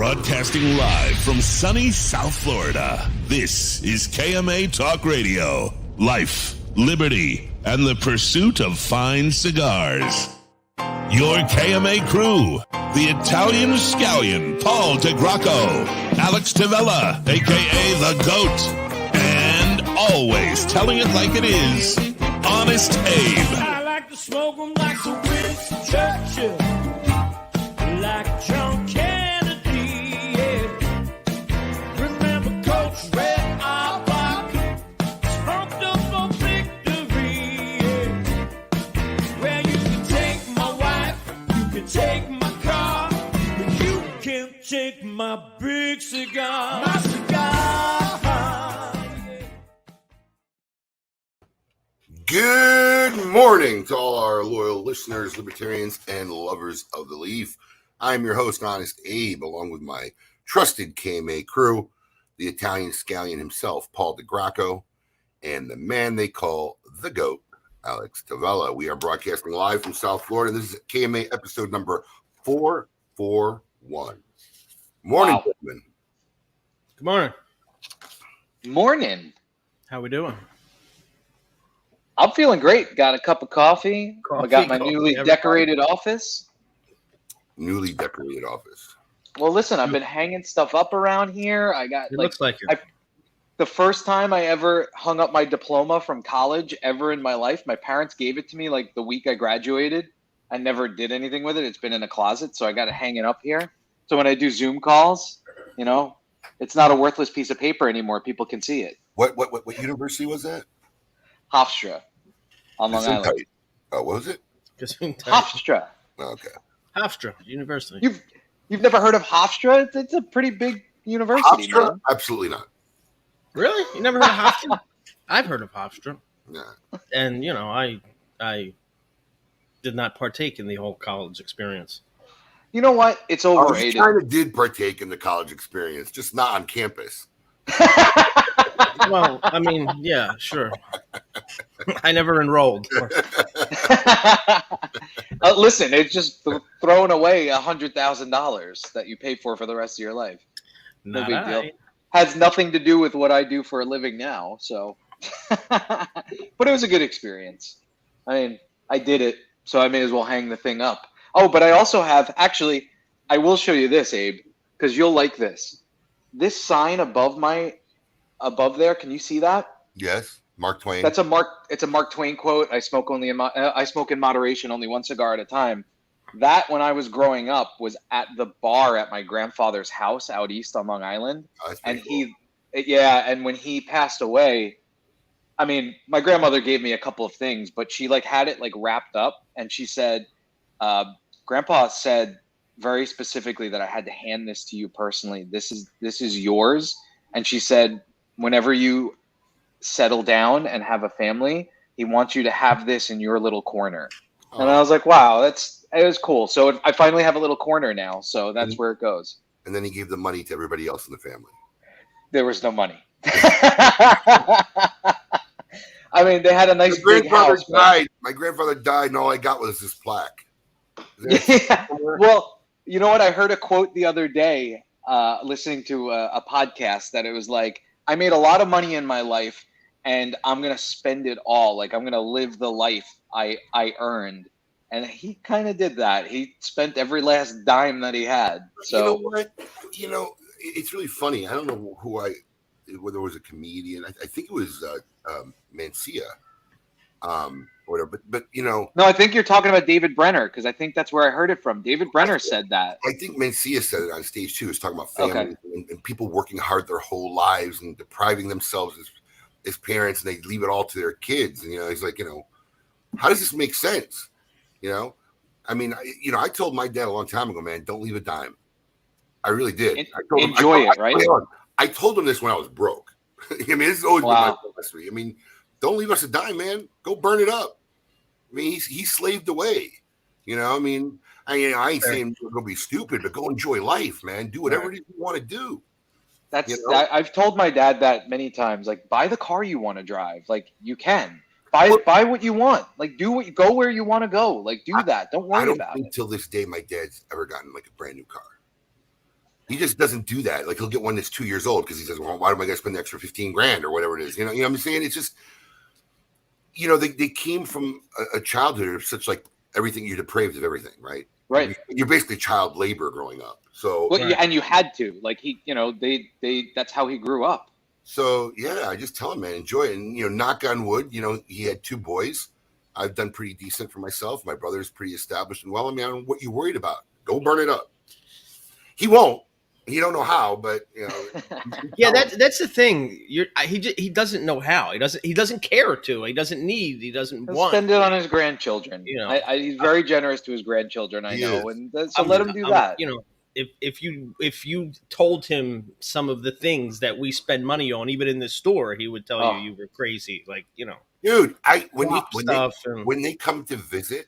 Broadcasting live from sunny South Florida, this is KMA Talk Radio. Life, liberty, and the pursuit of fine cigars. Your KMA crew, the Italian Scallion, Paul DeGracco, Alex Tavella, a.k.a. The Goat, and always telling it like it is, Honest Abe. I like to smoke them like the Winston Churchill, like John Kennedy, yeah. Remember Coach Red Auerbach, smoked up for victory, yeah. Well, you can take my wife, you can take my car, but you can't take my big cigar. My cigar. Good morning to all our loyal listeners, libertarians, and lovers of the leaf. I'm your host, Honest Abe, along with my trusted KMA crew, the Italian Scallion himself, Paul DeGracco, and the man they call the GOAT, Alex Tavella. We are broadcasting live from South Florida. This is KMA episode number 441. Morning, gentlemen. Good morning. Morning. How we doing? I'm feeling great. Got a cup of coffee. I got my newly decorated office. Newly decorated office. Well, listen, I've been hanging stuff up around here. I got. It looks like you're. The first time I ever hung up my diploma from college ever in my life, my parents gave it to me like the week I graduated. I never did anything with it. It's been in a closet, so I got to hang it up here. So when I do Zoom calls, you know, it's not a worthless piece of paper anymore. People can see it. What university was that? Hofstra on Long Island. Oh, what was it? Hofstra. Okay. Hofstra University. You've never heard of Hofstra? It's a pretty big university. Hofstra? Man. Absolutely not. Really? You never heard of Hofstra? I've heard of Hofstra. Yeah. And, you know, I did not partake in the whole college experience. You know what? It's overrated. I kind of did partake in the college experience, just not on campus. Well, I mean, yeah, sure. I never enrolled. Listen, it's just throwing away $100,000 that you pay for the rest of your life. No big deal. Has nothing to do with what I do for a living now. So, but it was a good experience. I mean, I did it, so I may as well hang the thing up. Oh, but I also have actually. I will show you this, Abe, because you'll like this. This sign above there. Can you see that? Yes, Mark Twain. It's a Mark Twain quote. I smoke in moderation, only one cigar at a time. That, when I was growing up, was at the bar at my grandfather's house out east on Long Island. And cool. And when he passed away, I mean, my grandmother gave me a couple of things, but she had it wrapped up, and she said, Grandpa said very specifically that I had to hand this to you personally. This is yours. And she said, whenever you settle down and have a family, he wants you to have this in your little corner. Oh. And I was like, wow, it was cool. So I finally have a little corner now. So that's where it goes. And then he gave the money to everybody else in the family. There was no money. I mean, they had a nice big house. My grandfather died, and all I got was this plaque. Yeah. Well, you know what? I heard a quote the other day listening to a podcast that it was like, I made a lot of money in my life, and I'm going to spend it all. I'm going to live the life I earned. And he kind of did that. He spent every last dime that he had. So, you know what? You know, it's really funny. I don't know whether it was a comedian. I think it was Mancia. Whatever, but you know. No, I think you're talking about David Brenner, because I think that's where I heard it from. David Brenner said that. I think Mancia said it on stage too. He was talking about family and people working hard their whole lives and depriving themselves as parents, and they leave it all to their kids. And he's like, how does this make sense? I mean, I told my dad a long time ago, man, don't leave a dime. I really did. Enjoy it, right? I told him this when I was broke. I mean, this has always been my philosophy. I mean, don't leave us a dime, man. Go burn it up. I mean, he slaved away. I mean, I ain't saying go be stupid, but go enjoy life, man. Do whatever it is you want to do. I've told my dad that many times. Buy the car you want to drive. You can. Buy what you want. Go where you want to go. Do that. Don't worry about it. Until this day, my dad's ever gotten a brand new car. He just doesn't do that. Like he'll get one that's 2 years old because he says, "Well, why am I going to spend the extra $15,000 or whatever it is?" You know what I'm saying? It's just, they came from a childhood of such like everything. You're depraved of everything, right? Right. You're basically child labor growing up. So, well, yeah, and you had to like they that's how he grew up. So yeah, I just tell him, man, enjoy it. And knock on wood, he had 2 boys. I've done pretty decent for myself. My brother's pretty established and well. I mean, what you worried about? Go burn it up. He won't. He don't know how, but yeah, that's the thing. He doesn't know how. He doesn't care to. He doesn't need. He doesn't He'll want. spend it on his grandchildren. He's very generous to his grandchildren. I know, and so let him do that. If you told him some of the things that we spend money on, even in the store, he would tell you were crazy. Like dude, when they come to visit,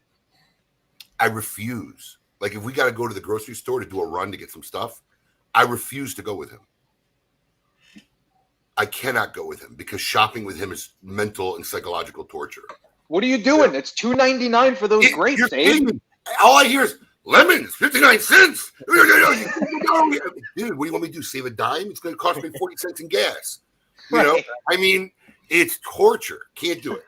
I refuse. Like if we got to go to the grocery store to do a run to get some stuff, I refuse to go with him. I cannot go with him because shopping with him is mental and psychological torture. What are you doing? It's $2.99 for those grapes, Dave. All I hear is lemons, 59 cents. Dude, what do you want me to do? Save a dime? It's going to cost me 40 cents in gas. I mean, it's torture. Can't do it.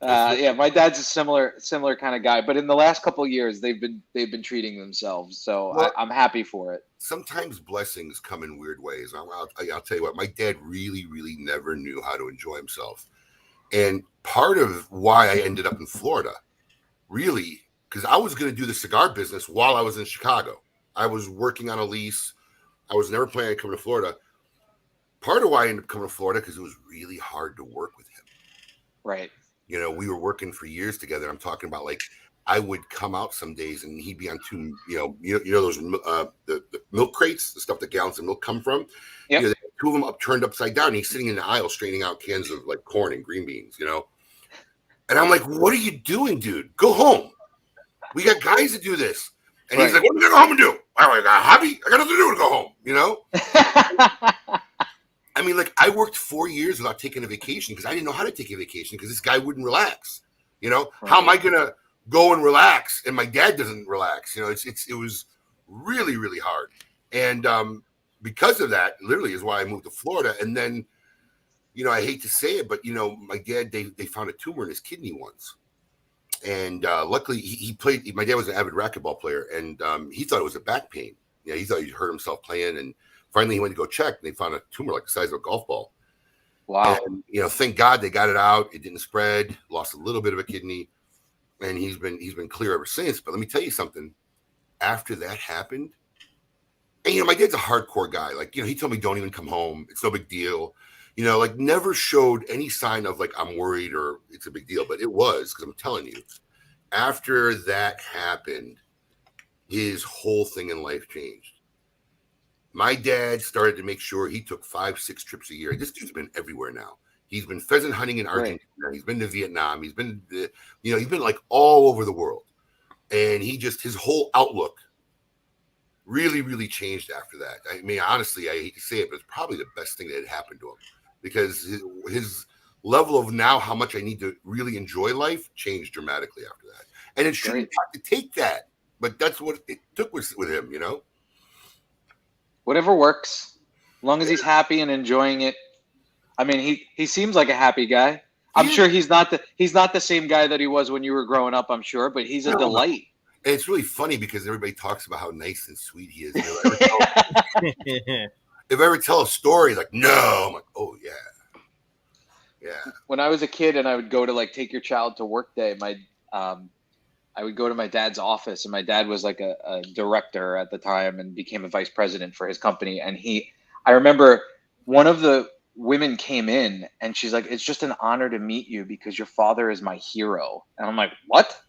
Yeah, my dad's a similar kind of guy, but in the last couple of years, they've been treating themselves, so I'm happy for it. Sometimes blessings come in weird ways. I'll tell you what, my dad really, really never knew how to enjoy himself, and part of why I ended up in Florida, really, because I was going to do the cigar business while I was in Chicago. I was working on a lease. I was never planning on coming to Florida. Part of why I ended up coming to Florida because it was really hard to work with him. Right. We were working for years together. I'm talking about like I would come out some days and he'd be on 2, those the milk crates, the stuff that gallons of milk come from. Yep. 2 of them turned upside down. And he's sitting in the aisle straigning out cans of like corn and green beans. And I'm like, "What are you doing, dude? Go home. We got guys to do this." And he's like, "What are we gonna go home and do? I got a hobby. I got nothing to do to go home." I mean, like I worked 4 years without taking a vacation because I didn't know how to take a vacation because this guy wouldn't relax. How am I gonna go and relax and my dad doesn't relax? It was really, really hard, and because of that, literally, is why I moved to Florida. And then, I hate to say it, but my dad they found a tumor in his kidney once, and luckily he played. My dad was an avid racquetball player, and he thought it was a back pain. He thought he'd hurt himself playing and. Finally, he went to go check, and they found a tumor like the size of a golf ball. Wow! And, thank God they got it out. It didn't spread. Lost a little bit of a kidney, and he's been clear ever since. But let me tell you something. After that happened, and my dad's a hardcore guy. Like he told me, "Don't even come home. It's no big deal." Like never showed any sign of like I'm worried or it's a big deal. But it was because I'm telling you, after that happened, his whole thing in life changed. My dad started to make sure he took 5-6 trips a year. This dude's been everywhere now. He's been pheasant hunting in Argentina. Right. He's been to Vietnam. He's been, he's been like all over the world. And his whole outlook really, really changed after that. I mean, honestly, I hate to say it, but it's probably the best thing that had happened to him because his level of now how much I need to really enjoy life changed dramatically after that. And it shouldn't have to take that, but that's what it took with him, Whatever works, as long as he's happy and enjoying it. I mean, he seems like a happy guy. I'm sure he's not the same guy that he was when you were growing up. I'm sure, but he's a delight. And it's really funny because everybody talks about how nice and sweet he is. If I ever tell a story, like, no, I'm like, oh yeah. When I was a kid and I would go to like take your child to work day, I would go to my dad's office, and my dad was like a director at the time and became a vice president for his company. And I remember one of the women came in and she's like, "It's just an honor to meet you because your father is my hero." And I'm like, "What?"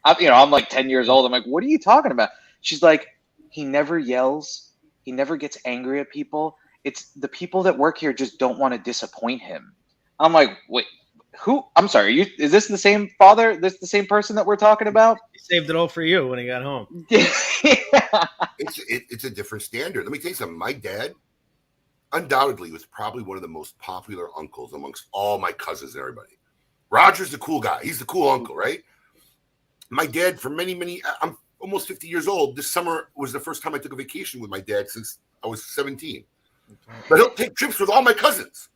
I'm like 10 years old. I'm like, "What are you talking about?" She's like, "He never yells. He never gets angry at people. It's the people that work here just don't want to disappoint him." I'm like, "Wait. Who? I'm sorry. Is this the same father? This the same person that we're talking about?" He saved it all for you when he got home. Yeah. It's a different standard. Let me tell you something. My dad, undoubtedly, was probably one of the most popular uncles amongst all my cousins and everybody. Roger's the cool guy. He's the cool uncle, right? My dad, for many, many, almost 50 years old. This summer was the first time I took a vacation with my dad since I was 17. But he'll take trips with all my cousins.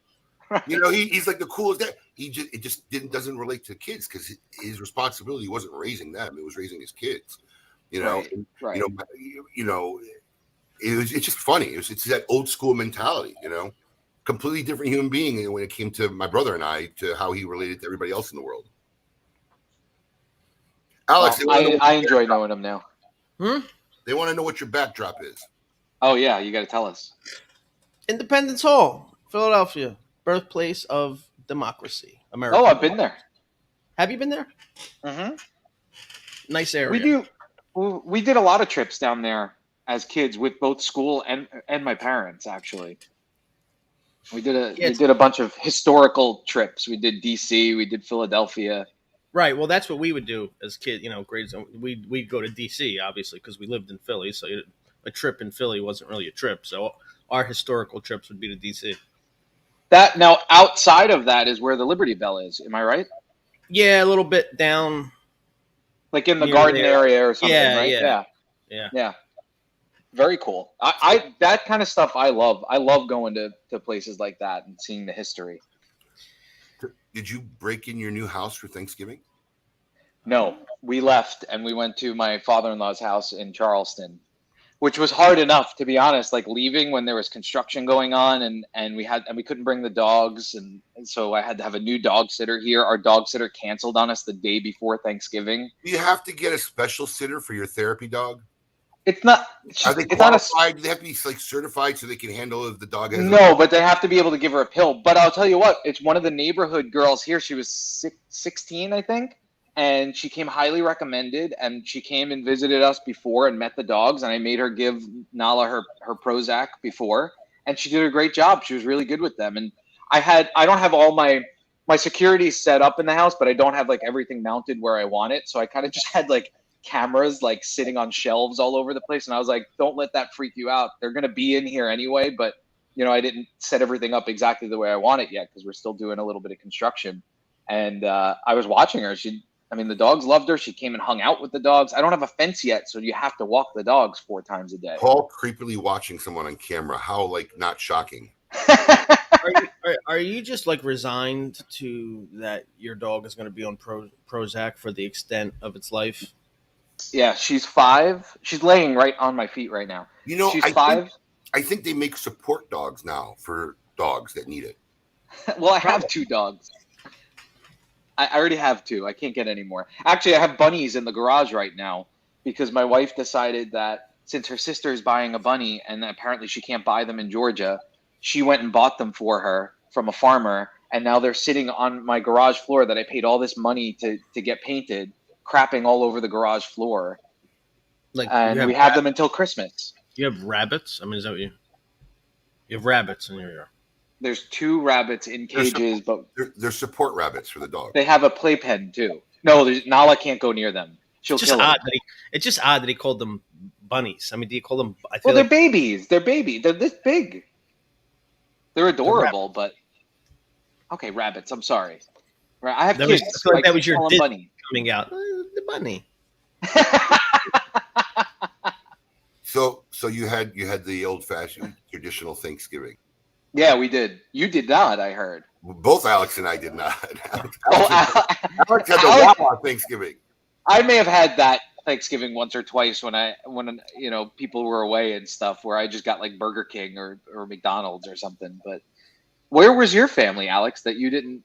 You know, he's like the coolest dad. It just doesn't relate to kids because his responsibility wasn't raising them; it was raising his kids. You know, right. It's just funny. It's that old school mentality. You know, completely different human being when it came to my brother and I, to how he related to everybody else in the world. Alex, I enjoy knowing him now. They want to know what your backdrop is. Oh yeah, you got to tell us. Independence Hall, Philadelphia, birthplace of democracy, America. Oh, I've been there. Have you been there? Mm-hmm. Nice area. We did a lot of trips down there as kids with both school and my parents. Actually, we did a bunch of historical trips. We did DC. We did Philadelphia. Right. Well, that's what we would do as kids. You know, grades. We'd go to DC, obviously, because we lived in Philly. So a trip in Philly wasn't really a trip. So our historical trips would be to DC. That now outside of that is where the Liberty Bell is. Am I right? Yeah, a little bit down, like in the garden area or something. Yeah, right? Yeah. Very cool. I that kind of stuff I love. I love going to places like that and seeing the history. Did you break in your new house for Thanksgiving? No, we left and we went to my father-in-law's house in Charleston, which was hard enough, to be honest, like leaving when there was construction going on and we couldn't bring the dogs. And so I had to have a new dog sitter here. Our dog sitter canceled on us the day before Thanksgiving. Do you have to get a special sitter for your therapy dog? It's not. Are they qualified? Do they have to be like certified so they can handle if the dog has? No, but they have to be able to give her a pill. But I'll tell you what, it's one of the neighborhood girls here. She was 16, I think, and she came highly recommended. And she came and visited us before and met the dogs. And I made her give Nala her Prozac before, and she did a great job. She was really good with them. And I don't have all my security set up in the house, but I don't have like everything mounted where I want it. So I kind of just had like cameras like sitting on shelves all over the place, and I was like, don't let that freak you out. They're going to be in here anyway, but you know, I didn't set everything up exactly the way I want it yet because we're still doing a little bit of construction. And I was watching her. The dogs loved her. She came and hung out with the dogs. I don't have a fence yet, so you have to walk the dogs 4 times a day. Paul creepily watching someone on camera. How like not shocking. Are you just like resigned to that your dog is going to be on Prozac for the extent of its life? Yeah, she's 5. She's laying right on my feet right now. You know, she's 5. I think they make support dogs now for dogs that need it. Well, I have 2 dogs. I already have 2. I can't get any more. Actually, I have bunnies in the garage right now because my wife decided that since her sister is buying a bunny and apparently she can't buy them in Georgia, she went and bought them for her from a farmer, and now they're sitting on my garage floor that I paid all this money to get painted, crapping all over the garage floor. And we have them until Christmas. You have rabbits? I mean, is that what you have rabbits in your yard? There's 2 rabbits in cages, but they're support rabbits for the dog. They have a playpen too. No, Nala can't go near them. She'll kill them. It's just odd that he called them bunnies. I mean, do you call them? They're babies. They're baby. They're this big. They're adorable, but okay, rabbits. I'm sorry. I have kids. That was your bunny coming out. The bunny. So you had the old-fashioned traditional Thanksgiving. Yeah, we did. You did not, I heard. Both Alex and I did not. Alex had the Wawa Thanksgiving. I may have had that Thanksgiving once or twice when people were away and stuff, where I just got like Burger King or McDonald's or something. But where was your family, Alex, that you didn't?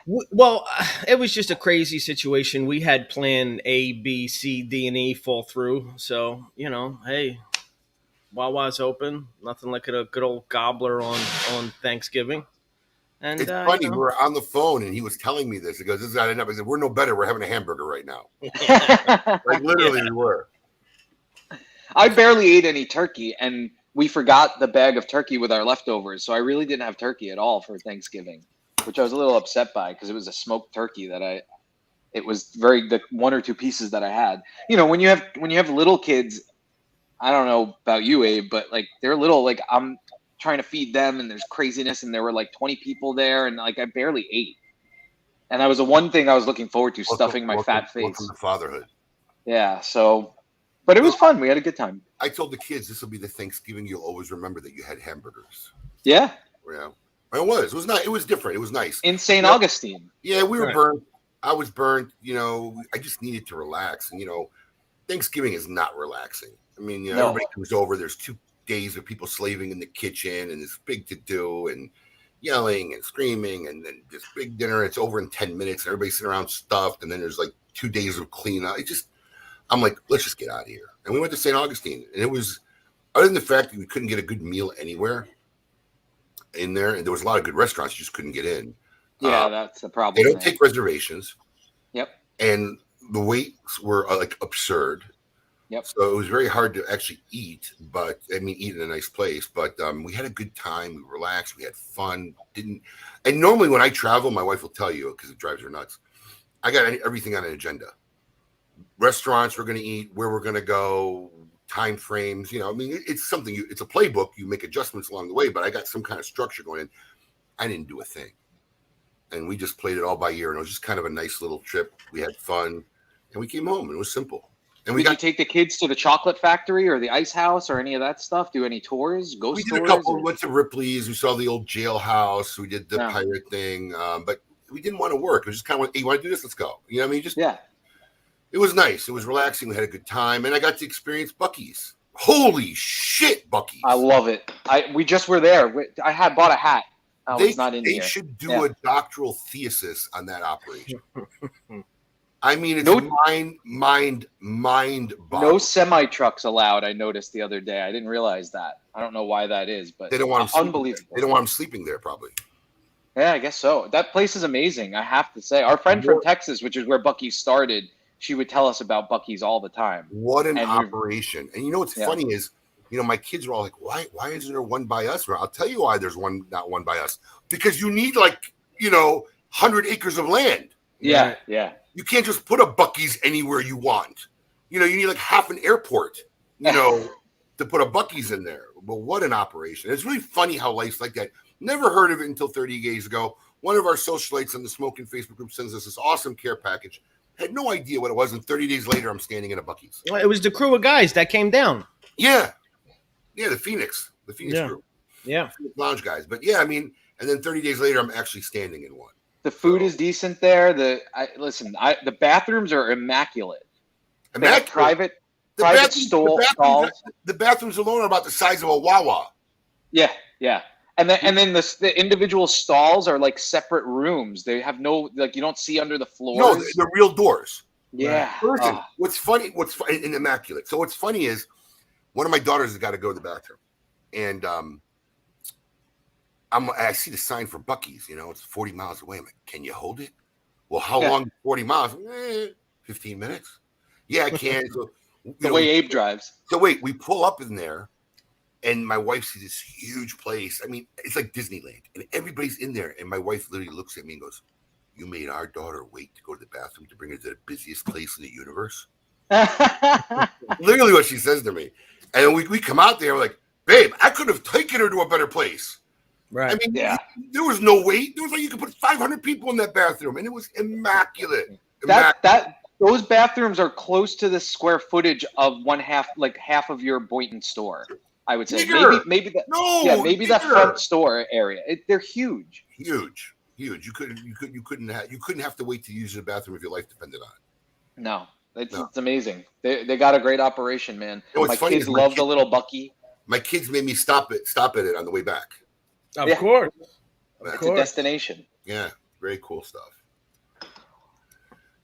Well, it was just a crazy situation. We had plan A, B, C, D, and E fall through. So, hey, Wawa's open. Nothing like a good old gobbler on Thanksgiving. And it's funny. We were on the phone, and he was telling me this. He goes, "This is not enough." I said, "We're no better. We're having a hamburger right now." Like literally, we were. I barely ate any turkey, and we forgot the bag of turkey with our leftovers. So I really didn't have turkey at all for Thanksgiving, which I was a little upset by because it was a smoked turkey it was the 1 or 2 pieces that I had. When you have little kids, I don't know about you, Abe, but like they're little, like I'm trying to feed them and there's craziness and there were like 20 people there and like I barely ate. And that was the one thing I was looking forward to, stuffing my fat face. Welcome to fatherhood. Yeah. So, but it was fun. We had a good time. I told the kids this will be the Thanksgiving you'll always remember that you had hamburgers. Yeah. Yeah. It was. It was nice. It was different. It was nice. In St. Augustine. Yeah, we were Right. burnt. I was burnt. I just needed to relax. And, Thanksgiving is not relaxing. I mean, No. everybody comes over. There's 2 days of people slaving in the kitchen and it's big to do and yelling and screaming and then this big dinner. It's over in 10 minutes. And everybody's sitting around stuffed. And then there's like 2 days of cleanup. I'm like, let's just get out of here. And we went to St. Augustine. And it was, other than the fact that we couldn't get a good meal anywhere in there, and there was a lot of good restaurants, you just couldn't get in. Yeah, that's the problem. They don't take reservations. Yep. And the waits were like absurd. Yep. So it was very hard to actually eat, eat in a nice place. But we had a good time. We relaxed. We had fun. And normally when I travel, my wife will tell you because it drives her nuts. I got everything on an agenda. Restaurants we're going to eat, where we're going to go, time frames. It's something. It's a playbook. You make adjustments along the way. But I got some kind of structure going in. I didn't do a thing. And we just played it all by ear. And it was just kind of a nice little trip. We had fun. And we came home. And it was simple. And Did you take the kids to the chocolate factory or the ice house or any of that stuff? Do any tours? Ghost we did tours? a couple. We went to Ripley's. We saw the old jailhouse. We did the pirate thing. But we didn't want to work. It was just kind of like, hey, you want to do this? Let's go. You know what I mean? Yeah. It was nice. It was relaxing. We had a good time. And I got to experience Buc-ee's. Holy shit, Buc-ee's. I love it. We just were there. I bought a hat. I was not in They here. should do a doctoral thesis on that operation. I mean, it's mind boggling. No semi trucks allowed. I noticed the other day. I didn't realize that. I don't know why that is, but they don't want them unbelievable. They don't want them sleeping there, probably. Yeah, I guess so. That place is amazing. I have to say, our friend from Texas, which is where Buc-ee's started, she would tell us about Buc-ee's all the time. What an operation! And what's funny is, my kids were all like, "Why isn't there one by us?" Well, I'll tell you why there's not one by us. Because you need 100 acres of land. Yeah, yeah. You can't just put a Buc-ee's anywhere you want. You need like half an airport, to put a Buc-ee's in there. But what an operation. It's really funny how life's like that. Never heard of it until 30 days ago. One of our socialites on the Smoking Facebook group sends us this awesome care package. Had no idea what it was. And 30 days later, I'm standing in a Buc-ee's. It was the crew of guys that came down. Yeah. Yeah, the Phoenix crew. Yeah. Phoenix Lounge guys. But yeah, and then 30 days later, I'm actually standing in one. The food is decent there. The bathrooms are immaculate. They have private stalls. The bathrooms alone are about the size of a Wawa. Yeah, yeah. And then the individual stalls are like separate rooms. They have no you don't see under the floors. No, they're real doors. Yeah. Listen, what's funny and immaculate. So what's funny is one of my daughters has got to go to the bathroom, and I see the sign for Buc-ee's. It's 40 miles away. I'm like, can you hold it? Well, how long? is 40 miles? 15 minutes. Yeah, I can. So the way Abe drives. So wait, we pull up in there. And my wife sees this huge place. I mean, it's like Disneyland. And everybody's in there. And my wife literally looks at me and goes, you made our daughter wait to go to the bathroom to bring her to the busiest place in the universe? Literally what she says to me. And we come out there, we're like, babe, I could have taken her to a better place. Right. I mean, there was no wait. There was you could put 500 people in that bathroom. And it was immaculate. Those bathrooms are close to the square footage of half of your Boynton store. I would say maybe that front store area. They're huge. Huge. You couldn't have to wait to use the bathroom if your life depended on it. No, it's amazing. They got a great operation, man. My kids love the little Buc-ee. My kids made me stop at it on the way back. Of course, it's a destination. Yeah, very cool stuff.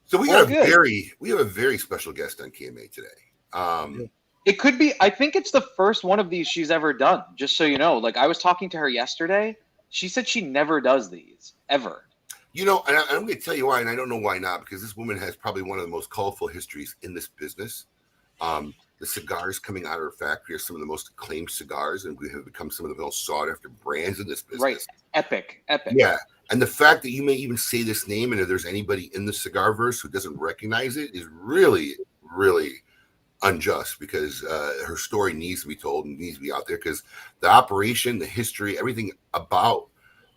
So we have a very special guest on KMA today. It could be. I think it's the first one of these she's ever done. Just so you know, I was talking to her yesterday. She said she never does these ever. And I'm going to tell you why, and I don't know why not, because this woman has probably one of the most colorful histories in this business. The cigars coming out of her factory are some of the most acclaimed cigars, and we have become some of the most sought after brands in this business. Right, epic. Yeah, and the fact that you may even say this name, and if there's anybody in the cigar verse who doesn't recognize it, is really, really unjust, because her story needs to be told and needs to be out there, because the operation, the history, everything about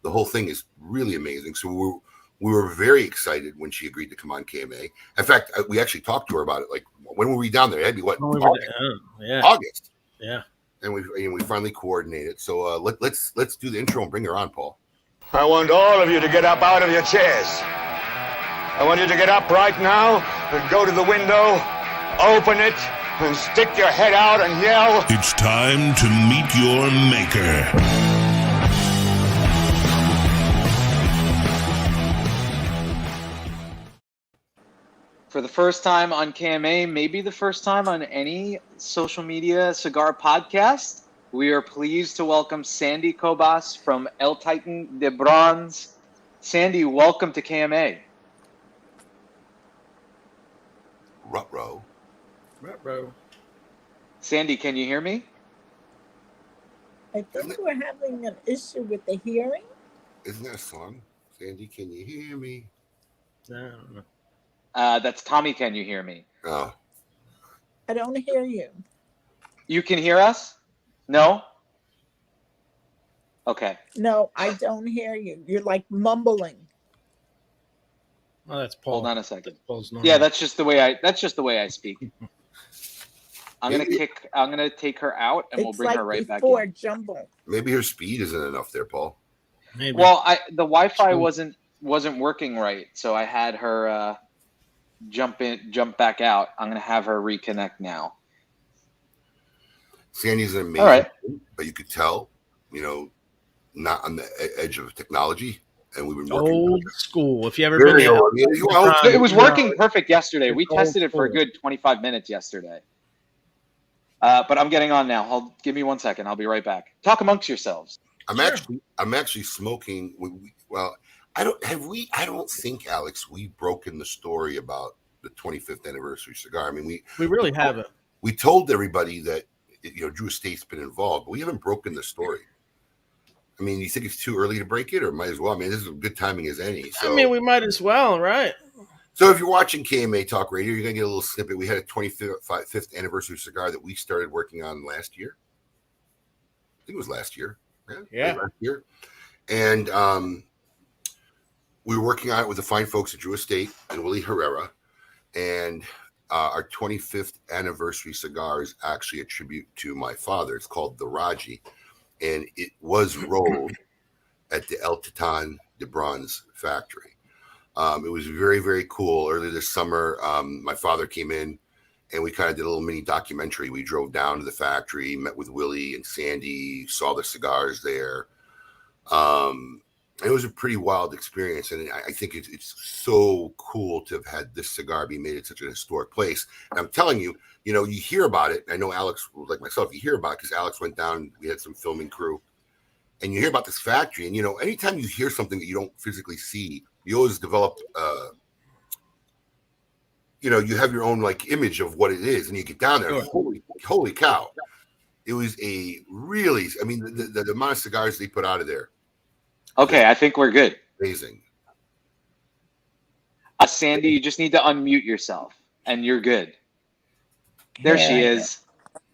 the whole thing is really amazing. So We were very excited when she agreed to come on KMA. In fact, we actually talked to her about it. Like, when were we down there? It had to be what? August. Yeah. And we finally coordinated. So let's do the intro and bring her on, Paul. I want all of you to get up out of your chairs. I want you to get up right now and go to the window, open it, and stick your head out and yell. It's time to meet your maker. For the first time on KMA, maybe the first time on any social media cigar podcast, we are pleased to welcome Sandy Cobas from El Titan de Bronze. Sandy, welcome to KMA. Ruh-roh. Sandy, can you hear me? I think we're having an issue with the hearing. Isn't that a song? Sandy, can you hear me? I don't know. That's Tommy, can you hear me? Oh. I don't hear you. You can hear us? No? Okay. No, I don't hear you. You're like mumbling. Oh, that's Paul. Hold on a second. Paul's Yeah, that's just the way I speak. I'm gonna take her out and we'll bring her right back in. Jumble. Maybe her speed isn't enough there, Paul. Maybe. Well, the Wi-Fi wasn't working right, so I had her jump back out. I'm gonna have her reconnect now. Sandy's an amazing, all right, but you could tell, not on the edge of technology, and we've been working old school. If you ever been there, it was working perfect yesterday. We tested it for a good 25 minutes yesterday. But I'm getting on now. Give me 1 second. I'll be right back. Talk amongst yourselves. I'm actually smoking. I don't think, Alex, we've broken the story about the 25th anniversary cigar. I mean, we really haven't. We told everybody that Drew Estate's been involved, but we haven't broken the story. I mean, you think it's too early to break it, or might as well? I mean, this is good timing as any. So. I mean, we might as well, right? So if you're watching KMA Talk Radio, you're going to get a little snippet. We had a 25th anniversary cigar that we started working on last year. I think it was last year. Yeah. Last year. And we were working on it with the fine folks at Drew Estate and Willie Herrera. And our 25th anniversary cigar is actually a tribute to my father. It's called the Raji. And it was rolled at the El Titan de Bronze factory. It was very, very cool. Earlier this summer, my father came in and we kind of did a little mini documentary. We drove down to the factory, met with Willie and Sandy, saw the cigars there. It was a pretty wild experience. And I think it's so cool to have had this cigar be made at such an historic place. And I'm telling you, you hear about it. I know Alex, like myself, you hear about it because Alex went down. We had some filming crew. And you hear about this factory. And, anytime you hear something that you don't physically see, you always develop, you have your own image of what it is, and you get down there. Sure. Holy cow! It was the amount of cigars they put out of there. Okay, I think we're good. Amazing. Sandy, you just need to unmute yourself, and you're good. There she is.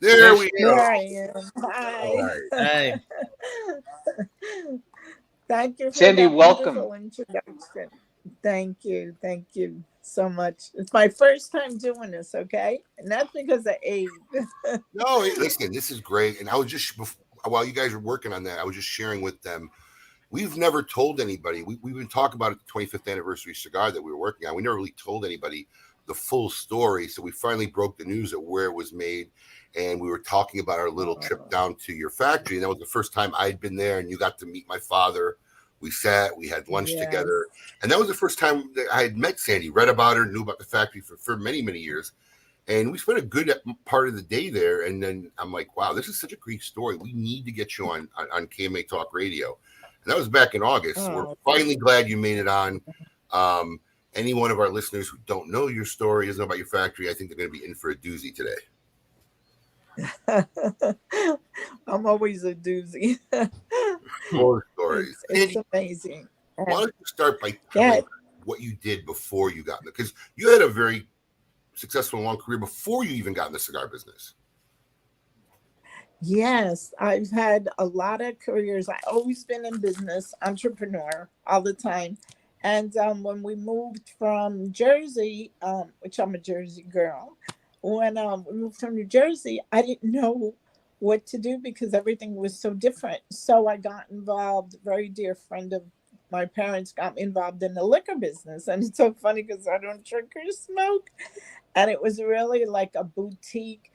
There we go. There I am. Hi. Hey. Thank you for Sandy, that welcome. wonderful introduction. Thank you so much. It's my first time doing this, okay? And that's because of Abe. No, listen, this is great. And I was just, while you guys were working on that, I was just sharing with them. We've never told anybody. We've been talking about the 25th anniversary cigar that we were working on. We never really told anybody the full story. So we finally broke the news of where it was made. And we were talking about our little trip down to your factory. And that was the first time I'd been there, and you got to meet my father. We sat, we had lunch together. And that was the first time that I had met Sandy, read about her, knew about the factory for many, many years. And we spent a good part of the day there. And then I'm like, wow, this is such a great story. We need to get you on KMA Talk Radio. And that was back in August. So we're finally glad you made it on. Any one of our listeners who don't know your story, doesn't know about your factory, I think they're going to be in for a doozy today. I'm always a doozy. More stories. It's amazing. Why don't you start by telling what you did before you got in it? Because you had a very successful long career before you even got in the cigar business. Yes, I've had a lot of careers. I've always been in business, entrepreneur all the time. And when we moved from Jersey, which I'm a Jersey girl, when we moved from New Jersey, I didn't know what to do because everything was so different. So I got involved. A very dear friend of my parents got me involved in the liquor business, and it's so funny because I don't drink or smoke, and it was really like a boutique,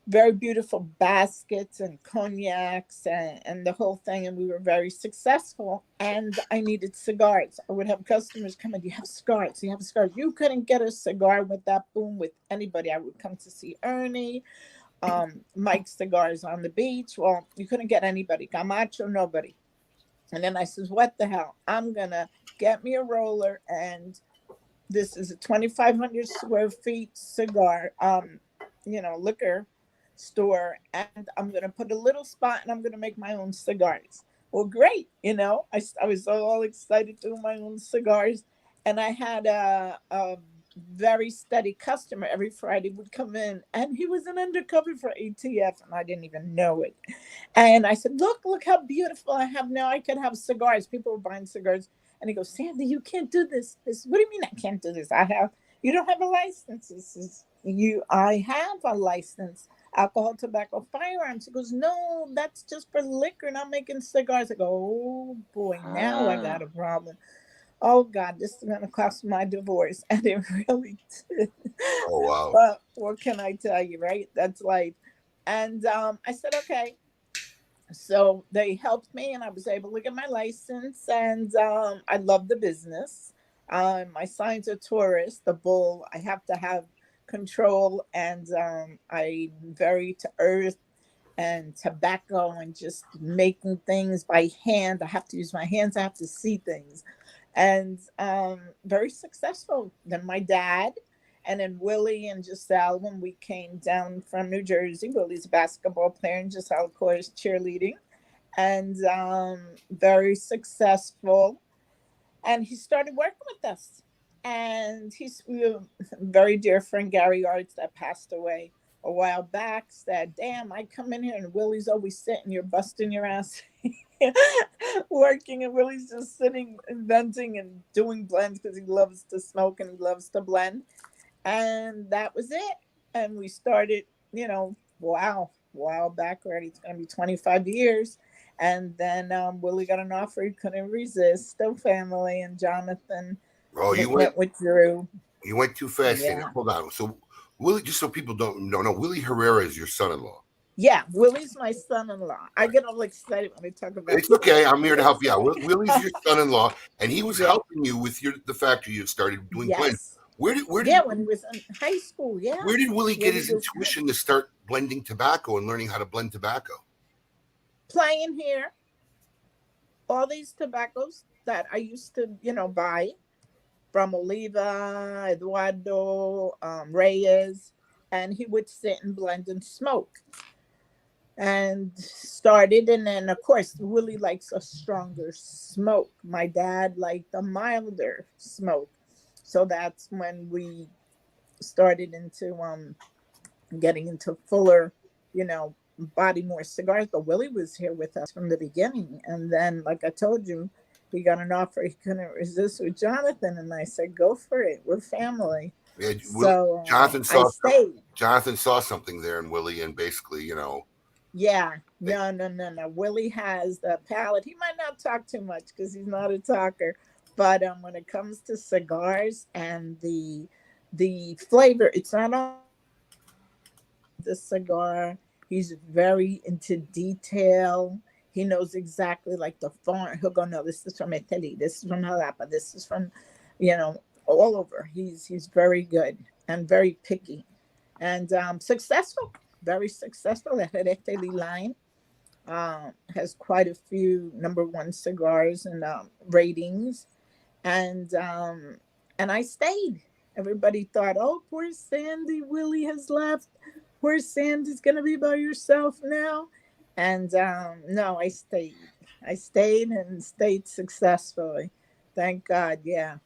very beautiful baskets and cognacs and the whole thing. And we were very successful. And I needed cigars. I would have customers come in, "Do you have cigars? Do you have cigars?" You couldn't get a cigar with that boom with anybody. I would come to see Ernie, Mike's Cigars on the beach. Well, you couldn't get anybody. Camacho, nobody. And then I says, what the hell? I'm going to get me a roller. And this is a 2,500 square feet cigar, liquor store, and I'm going to put a little spot and I'm going to make my own cigars. Well, great. I was all excited to do my own cigars. And I had a very steady customer every Friday would come in, and he was an undercover for ATF, and I didn't even know it. And I said, look how beautiful I have now. I could have cigars. People were buying cigars. And he goes, Sandy, you can't do this. I said, what do you mean I can't do this? You don't have a license. I have a license. Alcohol, tobacco, firearms. He goes, no, that's just for liquor, not making cigars. I go, oh boy, now I got a problem. Oh God, this is going to cost my divorce. And it really did. Oh, wow. But what can I tell you, right? That's life. And I said, okay. So they helped me and I was able to get my license, and I love the business. My sign's a Taurus, the bull. I have to have control, and I'm very to earth and tobacco and just making things by hand. I have to use my hands. I have to see things, and very successful. Then my dad, and then Willie and Giselle, when we came down from New Jersey. Willie's a basketball player, and Giselle, of course, cheerleading, and very successful. And he started working with us. And he's a very dear friend, Gary Arts, that passed away a while back, said, damn, I come in here and Willie's always sitting, you're busting your ass working, and Willie's just sitting, inventing and doing blends because he loves to smoke and he loves to blend. And that was it. And we started, while back already. It's going to be 25 years. And then Willie got an offer he couldn't resist. Still family. And Jonathan went with Drew. You went too fast. Yeah. Hold on. So Willie, just so people don't know, Willie Herrera is your son-in-law. Yeah, Willie's my son-in-law. I get all excited when I talk about It's okay. I'm here to help you out. Willie's your son-in-law, and he was helping you with the factory you started doing blends. Where did when he was in high school, yeah. Where did Willie get his intuition to start blending tobacco and learning how to blend tobacco? Playing here. All these tobaccos that I used to, buy from Oliva, Eduardo, Reyes, and he would sit and blend and smoke. And started, and then of course Willie likes a stronger smoke. My dad liked a milder smoke. So that's when we started into getting into fuller, body more cigars. But Willie was here with us from the beginning. And then, like I told you, he got an offer he couldn't resist with Jonathan. And I said, go for it. We're family. Yeah, so Jonathan saw something there in Willie, and basically, Yeah. No. Willie has the palate. He might not talk too much because he's not a talker. But when it comes to cigars and the flavor, it's not on the cigar. He's very into detail. He knows exactly like the font. He'll go, no, this is from Italy. This is from Jalapa. This is from, all over. He's very good and very picky and successful. Very successful. The Herete line has quite a few #1 cigars and ratings. And I stayed. Everybody thought, oh, poor Sandy, Willie has left. Poor Sandy's going to be by herself now. And no, I stayed. I stayed and stayed successfully. Thank God, yeah.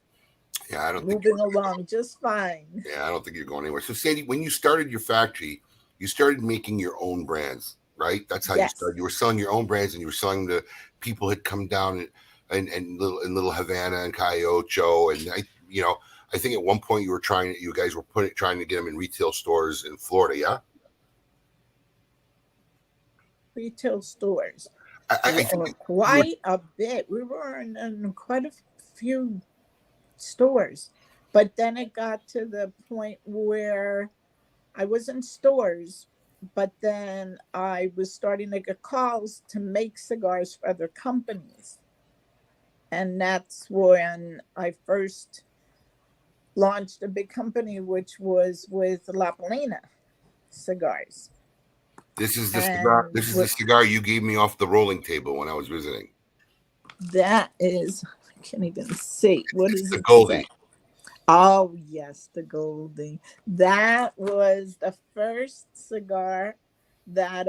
Yeah, I don't moving along just fine. Yeah, I don't think you're going anywhere. So, Sandy, when you started your factory, you started making your own brands, right? That's how you started. You were selling your own brands, and you were selling to people who had come down and little Havana and Cayocho, and I think at one point you guys were trying to get them in retail stores in Florida. Yeah, Retail stores. I think Quite a bit. We were in quite a few stores, but then it got to the point where I was in stores, but then I was starting to get calls to make cigars for other companies. And that's when I first launched a big company, which was with La Polina cigars. this is the cigar. This is the cigar you gave me off the rolling table when I was visiting. That is, I can't even see. What is the it? Goldie? Oh, yes, the Goldie. That was the first cigar that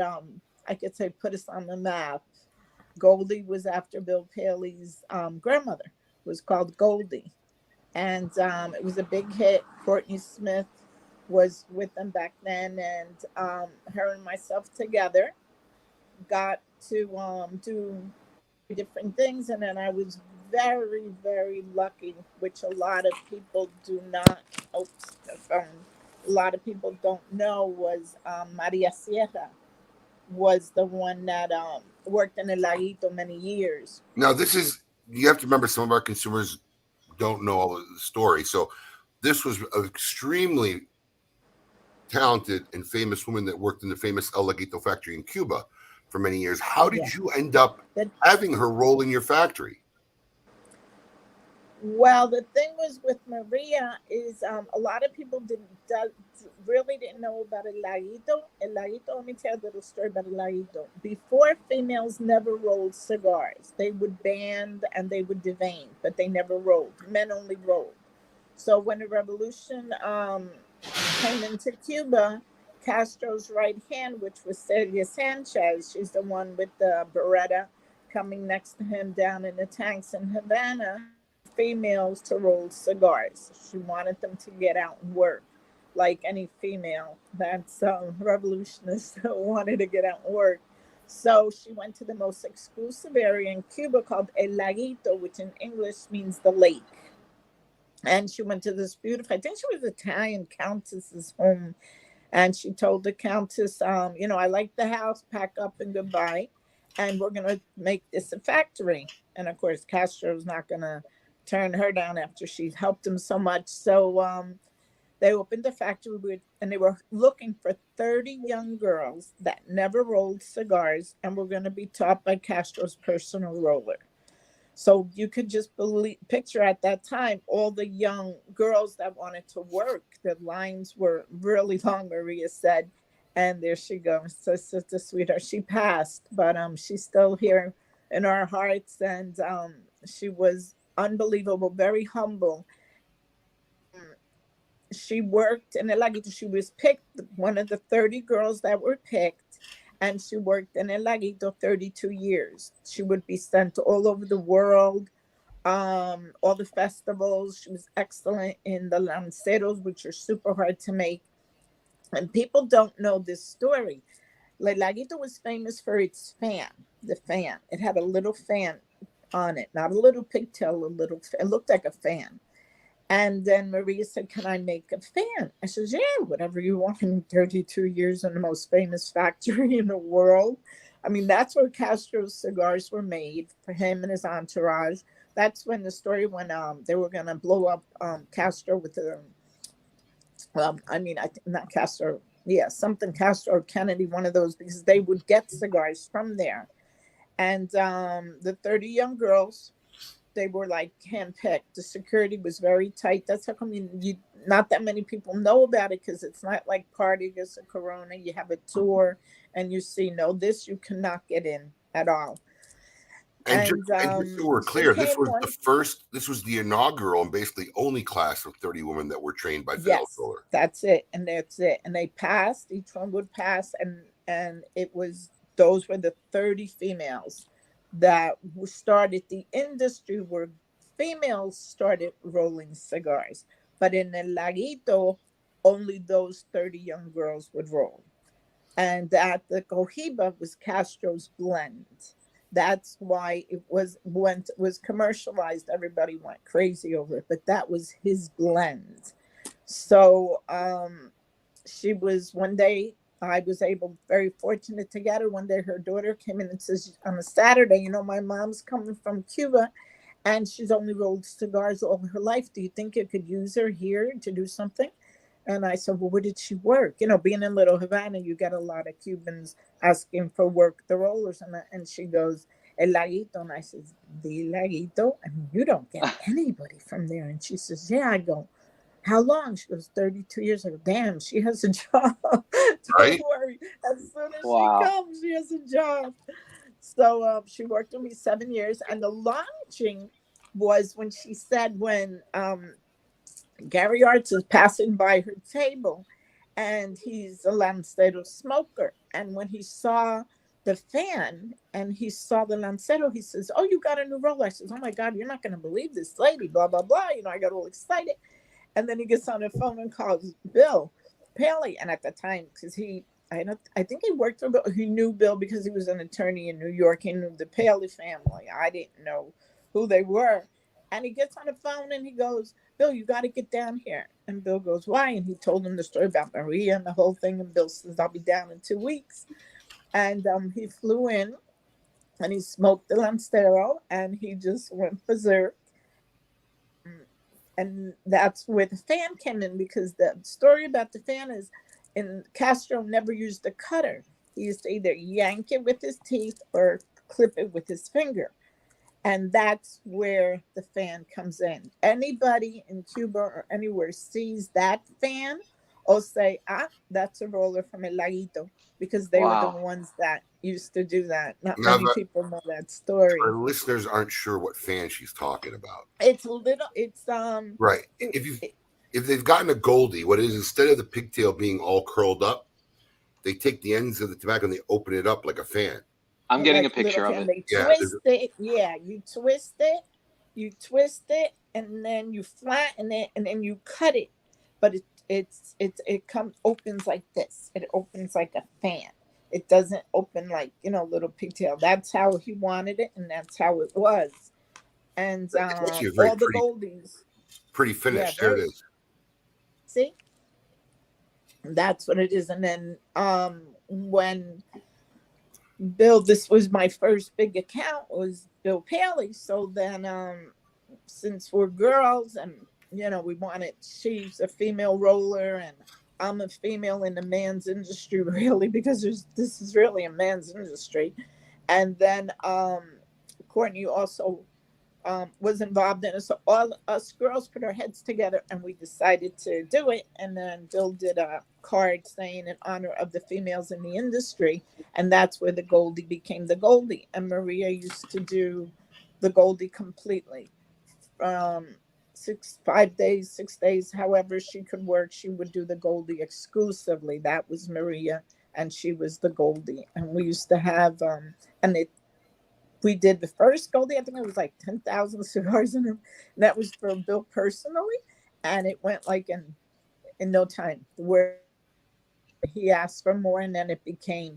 I could say put us on the map. Goldie was after Bill Paley's grandmother. It was called Goldie. And it was a big hit. Courtney Smith was with them back then, and her and myself together got to do different things. And then I was very, very lucky, which a lot of people do not, oops, the phone, a lot of people don't know, was Maria Sierra was the one that worked in El Laguito many years. Now, you have to remember, some of our consumers don't know all of the story. So this was an extremely talented and famous woman that worked in the famous El Laguito factory in Cuba for many years. How did you end up having her roll in your factory? Well, the thing was with Maria is a lot of people really didn't know about El Laguito. El Laguito, let me tell you a little story about El Laguito. Before, females never rolled cigars. They would band and they would devein, but they never rolled. Men only rolled. So when the revolution came into Cuba, Castro's right hand, which was Celia Sanchez, she's the one with the Beretta coming next to him down in the tanks in Havana, females to roll cigars. She wanted them to get out and work like any female that's revolutionist wanted to get out and work. So she went to the most exclusive area in Cuba called El Laguito, which in English means the lake. And she went to this beautiful, I think she was Italian countess's home. And she told the countess, I like the house, pack up and goodbye. And we're going to make this a factory. And of course, Castro's not going to turn her down after she's helped him so much. So they opened the factory and they were looking for 30 young girls that never rolled cigars and were going to be taught by Castro's personal roller. So you could just picture at that time all the young girls that wanted to work. The lines were really long, Maria said. And there she goes. So Sister Sweetheart, she passed, but she's still here in our hearts. And she was unbelievable, very humble. She worked in El Laguito. She was picked, one of the 30 girls that were picked, and she worked in El Laguito 32 years. She would be sent all over the world, all the festivals. She was excellent in the lanceros, which are super hard to make. And people don't know this story. El Laguito was famous for its fan, the fan. It had a little fan on it, not a little pigtail, it looked like a fan. And then Maria said, can I make a fan? I said, yeah, whatever you want. In 32 years in the most famous factory in the world. I mean, that's where Castro's cigars were made for him and his entourage. That's when the story when they were going to blow up Castro with the, not Castro. Yeah, something Castro or Kennedy, one of those, because they would get cigars from there. And the 30 young girls, they were like handpicked. The security was very tight. That's how come not that many people know about it, because it's not like Party Gets a Corona. You have a tour and you see, no, this you cannot get in at all. And just so we're clear, this was the inaugural and basically only class of 30 women that were trained by Fidel Solar. That's it. And they passed, each one would pass. And those were the 30 females that started the industry where females started rolling cigars. But in El Laguito, only those 30 young girls would roll. And at the Cohiba was Castro's blend. That's why it was commercialized. Everybody went crazy over it, but that was his blend. So she was one day. I was very fortunate to get her. One day, her daughter came in and says on a Saturday, my mom's coming from Cuba, and she's only rolled cigars all her life. Do you think you could use her here to do something? And I said, well, where did she work? Being in Little Havana, you get a lot of Cubans asking for work, the rollers. And she goes, El Laguito. And I says, the Laguito? I mean, you don't get anybody from there. And she says, yeah. I go, how long? She goes, 32 years. I go, damn, she has a job. Don't worry. As soon as she comes, she has a job. So she worked with me 7 years. And the launching was when she said when Gary Arts is passing by her table, and he's a Lancero smoker. And when he saw the fan and he saw the Lancero, he says, oh, you got a new roller. I says, oh, my God, you're not going to believe this lady, blah, blah, blah. I got all excited. And then he gets on the phone and calls Bill Paley. And at the time, because I think he worked for Bill. He knew Bill because he was an attorney in New York. He knew the Paley family. I didn't know who they were. And he gets on the phone and he goes, Bill, you got to get down here. And Bill goes, why? And he told him the story about Maria and the whole thing. And Bill says, I'll be down in 2 weeks. And he flew in and he smoked the Lancero and he just went berserk. And that's where the fan came in, because the story about the fan is Castro never used a cutter. He used to either yank it with his teeth or clip it with his finger. And that's where the fan comes in. Anybody in Cuba or anywhere sees that fan or say, that's a roller from El Laguito, because they were the ones that used to do that. Not many people know that story. Our listeners aren't sure what fan she's talking about. It's right. If they've gotten a Goldie, what it is, instead of the pigtail being all curled up, they take the ends of the tobacco and they open it up like a fan. I'm getting a picture of it. They twist it. Yeah, you twist it, and then you flatten it, and then you cut it. But it opens like this. It opens like a fan. It doesn't open like little pigtail. That's how he wanted it, and that's how it was. And all the Goldies. Pretty finished. There it is. See, that's what it is. And then when Bill, this was my first big account, was Bill Paley. So then since we're girls and we wanted, she's a female roller and I'm a female in the man's industry, really, because this is really a man's industry. And then Courtney also was involved in it. So all us girls put our heads together and we decided to do it. And then Bill did a card saying in honor of the females in the industry. And that's where the Goldie became the Goldie. And Maria used to do the Goldie completely. 5 days, 6 days, however she could work, she would do the Goldie exclusively. That was Maria, and she was the Goldie. And we used to have, we did the first Goldie, I think it was like 10,000 cigars in it. And that was for Bill personally. And it went like in no time, where he asked for more, and then it became,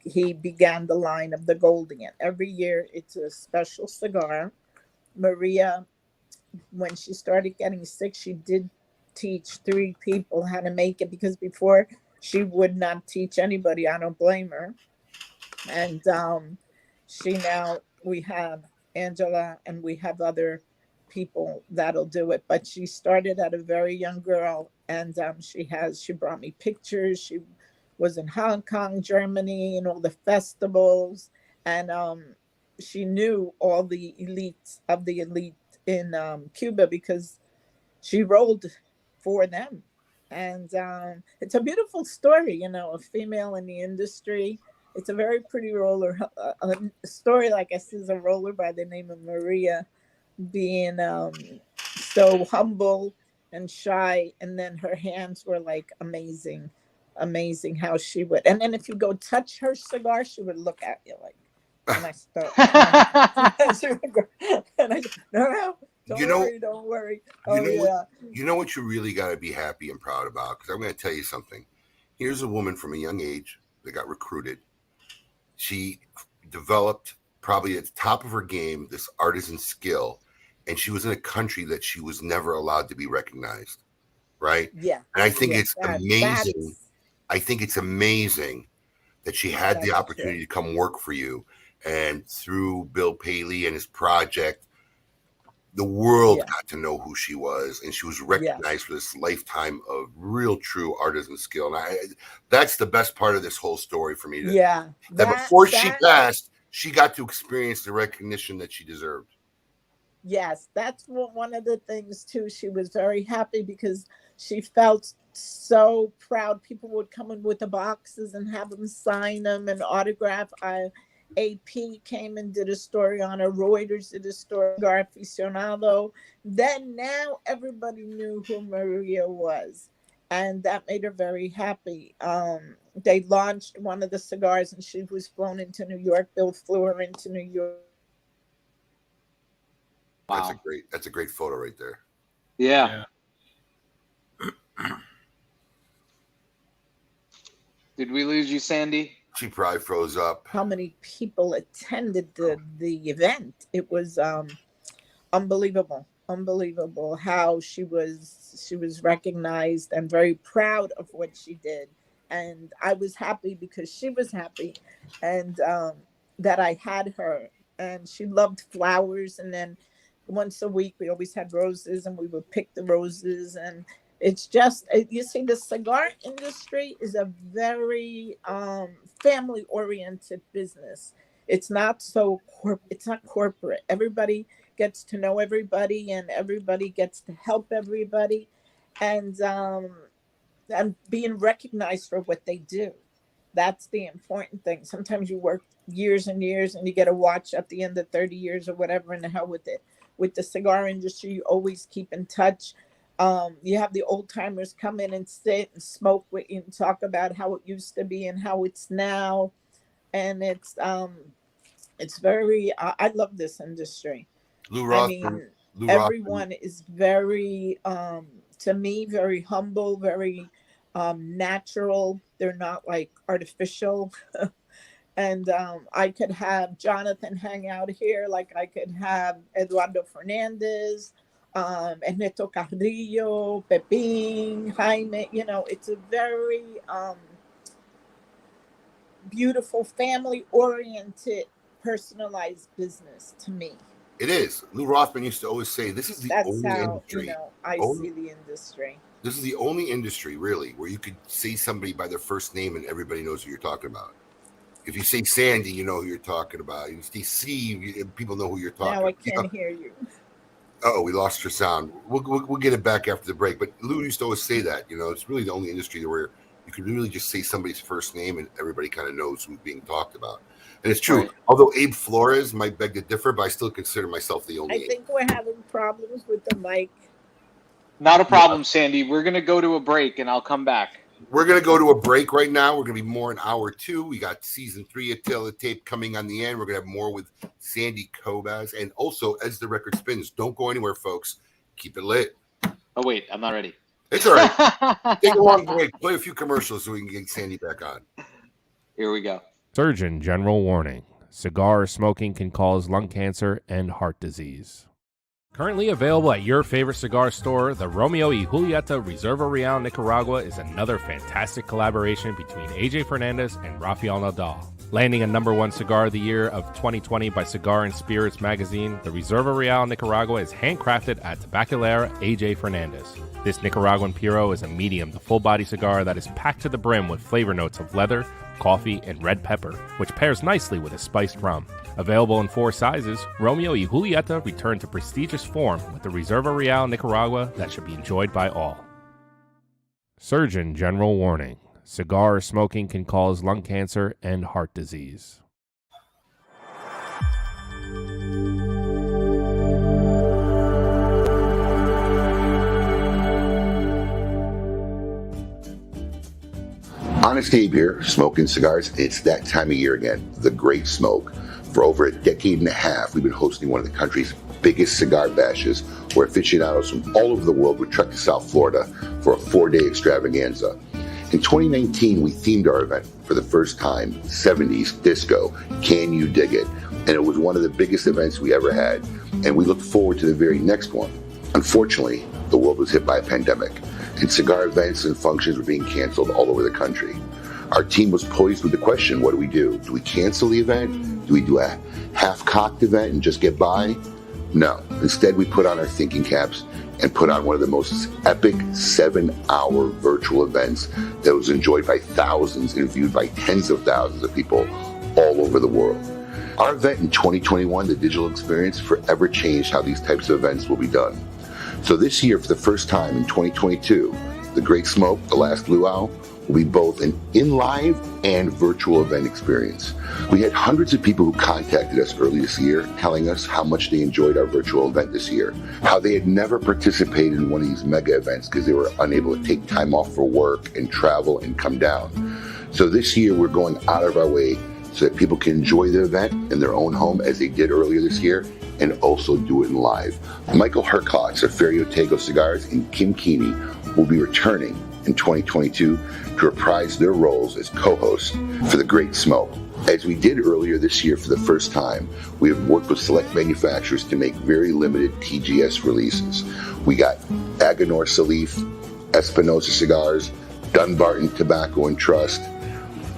he began the line of the Goldie. And every year it's a special cigar. Maria, when she started getting sick, she did teach 3 people how to make it, because before she would not teach anybody. I don't blame her. And we have Angela and we have other people that'll do it. But she started at a very young girl, and she brought me pictures. She was in Hong Kong, Germany, and all the festivals. And she knew all the elites of the elite in Cuba, because she rolled for them. And it's a beautiful story, a female in the industry. It's a very pretty roller, a story, like I said, is a roller by the name of Maria being so humble and shy, and then her hands were like amazing how she would. And then if you go touch her cigar, she would look at you like, and I start. And I no, don't worry. You know what you really got to be happy and proud about? Because I'm going to tell you something. Here's a woman from a young age that got recruited. She developed probably at the top of her game this artisan skill, and she was in a country that she was never allowed to be recognized, right? Yeah. And I think it's amazing. that's- I think it's amazing that she had the That's opportunity to come work for you, and through Bill Paley and his project, the world Yeah. got to know who she was, and she was recognized for this lifetime of real, true artisan skill. And that's the best part of this whole story for me. Yeah. That before she passed, she got to experience the recognition that she deserved. Yes, that's one of the things too. She was very happy because she felt so proud. People would come in with the boxes and have them sign them and autograph. AP came and did a story on her. Reuters did a story, Cigar Aficionado. Then now everybody knew who Maria was, and that made her very happy. They launched one of the cigars, and she was flown into New York. Bill flew her into New York. Wow. That's a great photo right there. Yeah. Did we lose you, Sandy? She probably froze up. How many people attended the event? It was unbelievable how she was recognized and very proud of what she did. And I was happy because she was happy, and that I had her. And she loved flowers, and then once a week we always had roses, and we would pick the roses. And it's just, you see, the cigar industry is a very family oriented business. It's not it's not corporate. Everybody gets to know everybody, and everybody gets to help everybody, and being recognized for what they do. That's the important thing. Sometimes you work years and years and you get a watch at the end of 30 years or whatever, and the hell with it. With the cigar industry, you always keep in touch. You have the old timers come in and sit and smoke with you and talk about how it used to be and how it's now. And it's very, I love this industry. Everyone is very, to me, very humble, very natural. They're not like artificial. And I could have Jonathan hang out here, like I could have Eduardo Fernandez, Ernesto Carrillo, Pepin, Jaime. You know, it's a very beautiful, family-oriented, personalized business to me. It is. Lou Rothman used to always say, this is the only industry. I see the industry. This is the only industry, really, where you could say somebody by their first name and everybody knows who you're talking about. If you say Sandy, you know who you're talking about. If you say Steve, people know who you're talking about. Now I can't hear you. Oh, we lost your sound. We'll get it back after the break. But Lou used to always say that, you know, it's really the only industry where you can really just say somebody's first name and everybody kind of knows who's being talked about. And it's true. Right. Although Abe Flores might beg to differ, but I still consider myself the only. I think we're having problems with the mic. Not a problem, Sandy. We're going to go to a break and I'll come back. We're going to go to a break right now. We're going to be more in hour 2. We got season 3 of Tale of the Tape coming on the end. We're going to have more with Sandy Cobas. And also, as the record spins, don't go anywhere, folks. Keep it lit. Oh, wait. I'm not ready. It's all right. Take a long break. Play a few commercials so we can get Sandy back on. Here we go. Surgeon General warning. Cigar smoking can cause lung cancer and heart disease. Currently available at your favorite cigar store, the Romeo y Julieta Reserva Real Nicaragua is another fantastic collaboration between AJ Fernandez and Rafael Nadal. Landing a #1 cigar of the year of 2020 by Cigar and Spirits magazine, the Reserva Real Nicaragua is handcrafted at Tabacalera AJ Fernandez. This Nicaraguan Puro is a medium to full-body cigar that is packed to the brim with flavor notes of leather, coffee, and red pepper, which pairs nicely with a spiced rum. Available in 4 sizes, Romeo y Julieta returned to prestigious form with the Reserva Real Nicaragua that should be enjoyed by all. Surgeon General warning. Cigar smoking can cause lung cancer and heart disease. Honest Abe here, smoking cigars. It's that time of year again, the Great Smoke. For over a decade and a half, we've been hosting one of the country's biggest cigar bashes, where aficionados from all over the world would trek to South Florida for a 4-day extravaganza. In 2019, we themed our event for the first time, 70s disco, Can You Dig It? And it was one of the biggest events we ever had, and we look forward to the very next one. Unfortunately, the world was hit by a pandemic, and cigar events and functions were being canceled all over the country. Our team was poised with the question, what do we do? Do we cancel the event? Do we do a half-cocked event and just get by? No. Instead, we put on our thinking caps and put on one of the most epic 7-hour virtual events that was enjoyed by thousands and viewed by tens of thousands of people all over the world. Our event in 2021, the digital experience, forever changed how these types of events will be done. So this year, for the first time in 2022, the Great Smoke, the Last Luau, will be both an in-live and virtual event experience. We had hundreds of people who contacted us early this year telling us how much they enjoyed our virtual event this year, how they had never participated in one of these mega events because they were unable to take time off for work and travel and come down. So this year we're going out of our way so that people can enjoy the event in their own home as they did earlier this year and also do it in live. Michael Herklotz of Ferio Tego Cigars and Kim Keeney will be returning in 2022 to reprise their roles as co-hosts for the Great Smoke. As we did earlier this year for the first time, we have worked with select manufacturers to make very limited TGS releases. We got Aganor Salif, Espinosa Cigars, Dunbarton Tobacco and Trust,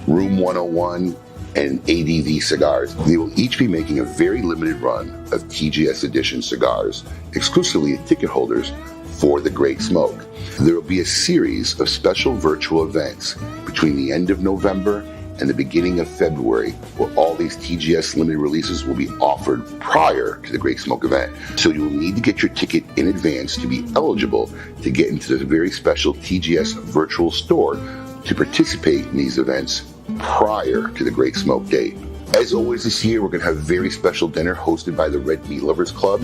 Room 101, and ADV Cigars. They will each be making a very limited run of TGS edition cigars, exclusively to ticket holders for the Great Smoke. There will be a series of special virtual events between the end of November and the beginning of February where all these TGS limited releases will be offered prior to the Great Smoke event. So you will need to get your ticket in advance to be eligible to get into the very special TGS virtual store to participate in these events prior to the Great Smoke date. As always this year, we're going to have a very special dinner hosted by the Red Meat Lovers Club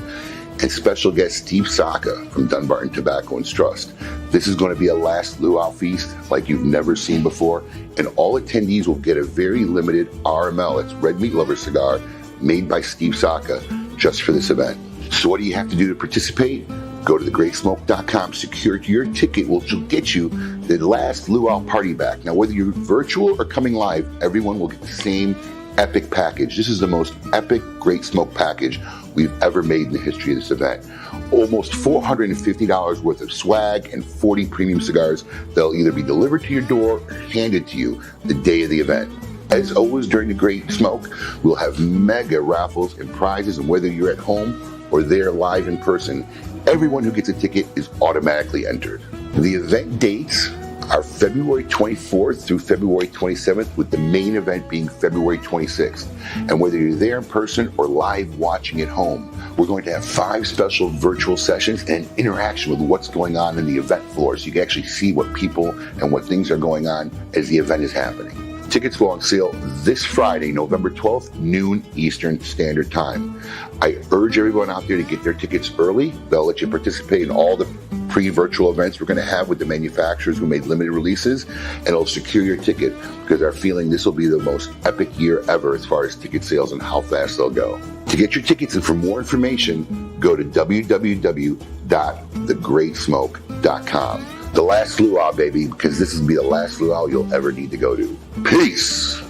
and special guest Steve Saka from Dunbarton Tobacco and Trust. This is going to be a last luau feast like you've never seen before, and all attendees will get a very limited RML, it's Red Meat Lover cigar, made by Steve Saka just for this event. So what do you have to do to participate? Go to thegreatsmoke.com, secure your ticket, which will get you the last luau party back. Now, whether you're virtual or coming live, everyone will get the same epic package. This is the most epic Great Smoke package we've ever made in the history of this event. Almost $450 worth of swag and 40 premium cigars that'll either be delivered to your door or handed to you the day of the event. As always, during the Great Smoke, we'll have mega raffles and prizes, and whether you're at home or there live in person, everyone who gets a ticket is automatically entered. The event dates are February 24th through February 27th, with the main event being February 26th. And whether you're there in person or live watching at home, we're going to have 5 special virtual sessions and interaction with what's going on in the event floor, so you can actually see what people and what things are going on as the event is happening. Tickets go on sale this Friday, November 12th, noon Eastern Standard Time. I urge everyone out there to get their tickets early. They'll let you participate in all the pre-virtual events we're going to have with the manufacturers who made limited releases, and it'll secure your ticket because our feeling this will be the most epic year ever as far as ticket sales and how fast they'll go. To get your tickets and for more information, go to www.thegreatsmoke.com. The last luau, baby, because this will be the last luau you'll ever need to go to. Peace!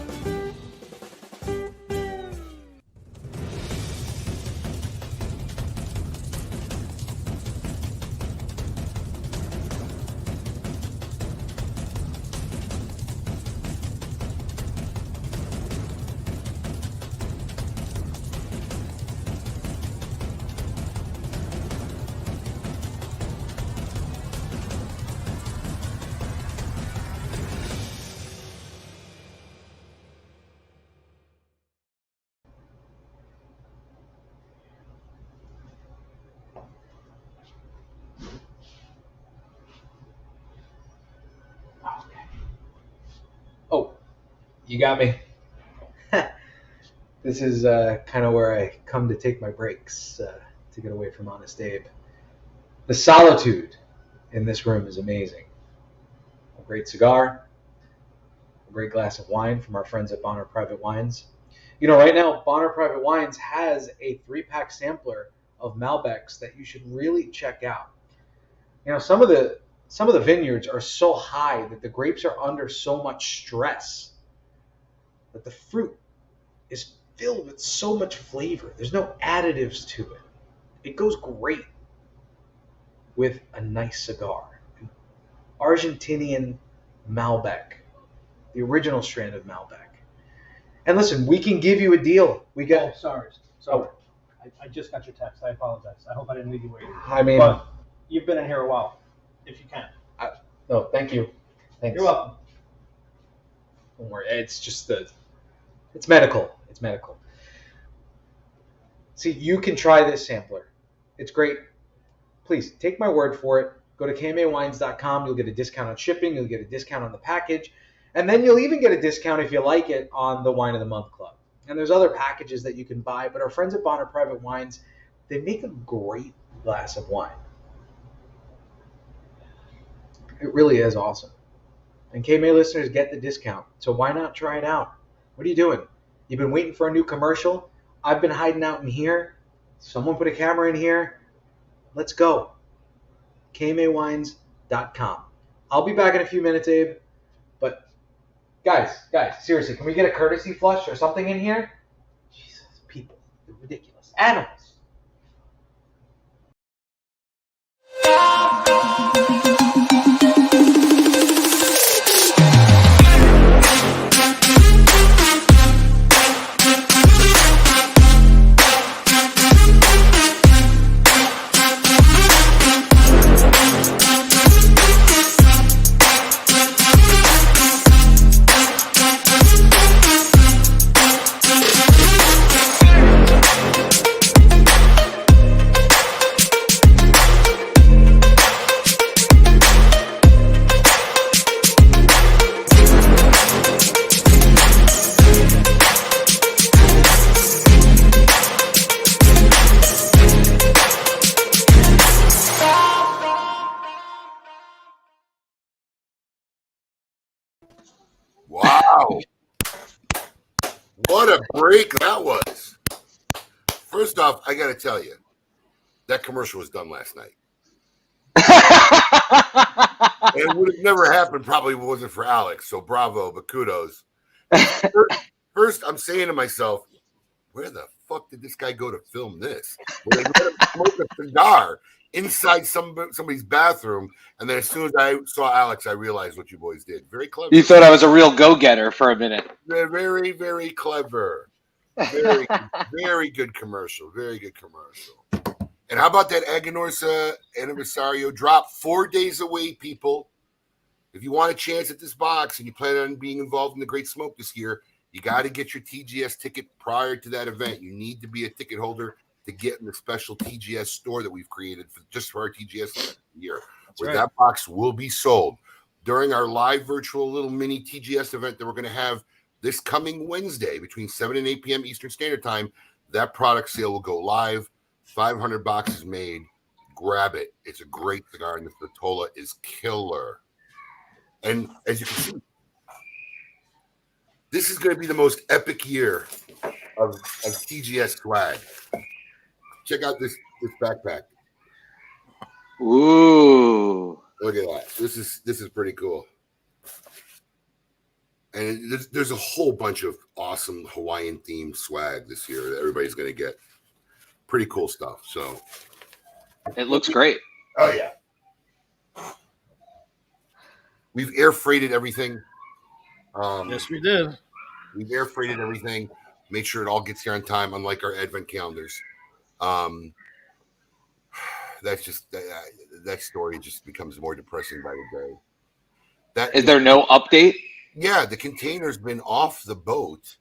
Oh, you got me. This is kind of where I come to take my breaks to get away from Honest Abe. The solitude in this room is amazing. A great cigar, a great glass of wine from our friends at Bonner Private Wines. You know, right now, Bonner Private Wines has a 3-pack sampler of Malbecs that you should really check out. You know, some of the some of the vineyards are so high that the grapes are under so much stress that the fruit is filled with so much flavor. There's no additives to it. It goes great with a nice cigar. An Argentinian Malbec, the original strand of Malbec. And listen, we can give you a deal. We got. Oh, sorry. I just got your text. I apologize. I hope I didn't leave you waiting. I mean, but you've been in here a while. If you can. No, thank you. Thanks. You're welcome. Don't worry. It's medical. It's medical. See, you can try this sampler. It's great. Please take my word for it. Go to KMAWines.com. You'll get a discount on shipping. You'll get a discount on the package. And then you'll even get a discount if you like it on the Wine of the Month Club. And there's other packages that you can buy. But our friends at Bonner Private Wines, they make a great glass of wine. It really is awesome. And KMA listeners get the discount. So why not try it out? What are you doing? You've been waiting for a new commercial? I've been hiding out in here. Someone put a camera in here. Let's go. KMAWines.com. I'll be back in a few minutes, Abe. But guys, seriously, can we get a courtesy flush or something in here? Jesus, people, they're ridiculous. Animals. Wow. What a break that was. First off, I got to tell you, that commercial was done last night. It would have never happened probably if it wasn't for Alex. So bravo, but kudos. First, I'm saying to myself, where the fuck did this guy go to film this? Well, they let him smoke a cigar inside somebody's bathroom. And then as soon as I saw Alex, I realized what you boys did. Very clever. You thought I was a real go-getter for a minute. Very, very clever. Very, very good commercial. Very good commercial. And how about that Aganorsa Aniversario drop? 4 days away, people. If you want a chance at this box and you plan on being involved in the Great Smoke this year, you got to get your TGS ticket prior to that event. You need to be a ticket holder to get in the special TGS store that we've created just for our TGS year. Where that box will be sold during our live virtual little mini TGS event that we're going to have this coming Wednesday between 7 and 8 p.m. Eastern Standard Time. That product sale will go live. 500 boxes made. Grab it. It's a great cigar, and the Vitola is killer. And as you can see, this is going to be the most epic year of TGS swag. Check out this backpack. Ooh. Look at that. This is pretty cool. And there's a whole bunch of awesome Hawaiian themed swag this year that everybody's going to get. Pretty cool stuff. So it looks great. Oh yeah. We've air freighted everything. Yes, we did. We've air freighted everything. Make sure it all gets here on time, unlike our advent calendars. That's just that story just becomes more depressing by the day. Is there no update? Yeah, the container's been off the boat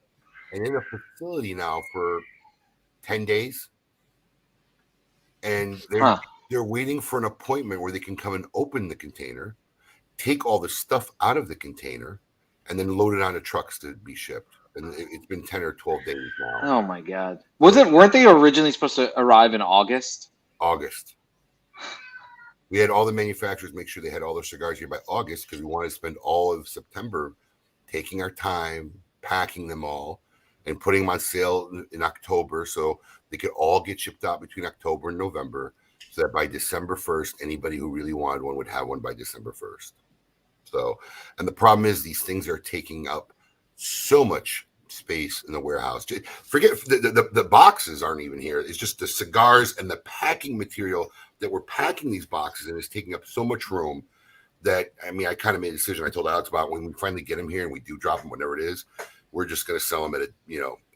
and in a facility now for 10 days. And they're waiting for an appointment where they can come and open the container, take all the stuff out of the container, and then load it onto trucks to be shipped. And it's been 10 or 12 days now. Oh my God. Weren't they originally supposed to arrive in August? August. We had all the manufacturers make sure they had all their cigars here by August because we wanted to spend all of September taking our time, packing them all, and putting them on sale in October so they could all get shipped out between October and November. so that by December 1st, anybody who really wanted one would have one by December 1st. So, and the problem is these things are taking up so much space in the warehouse. Forget the boxes aren't even here. It's just the cigars and the packing material that we're packing these boxes in is taking up so much room that, I mean, I kind of made a decision. I told Alex about when we finally get them here and we do drop them, whatever it is, we're just going to sell them at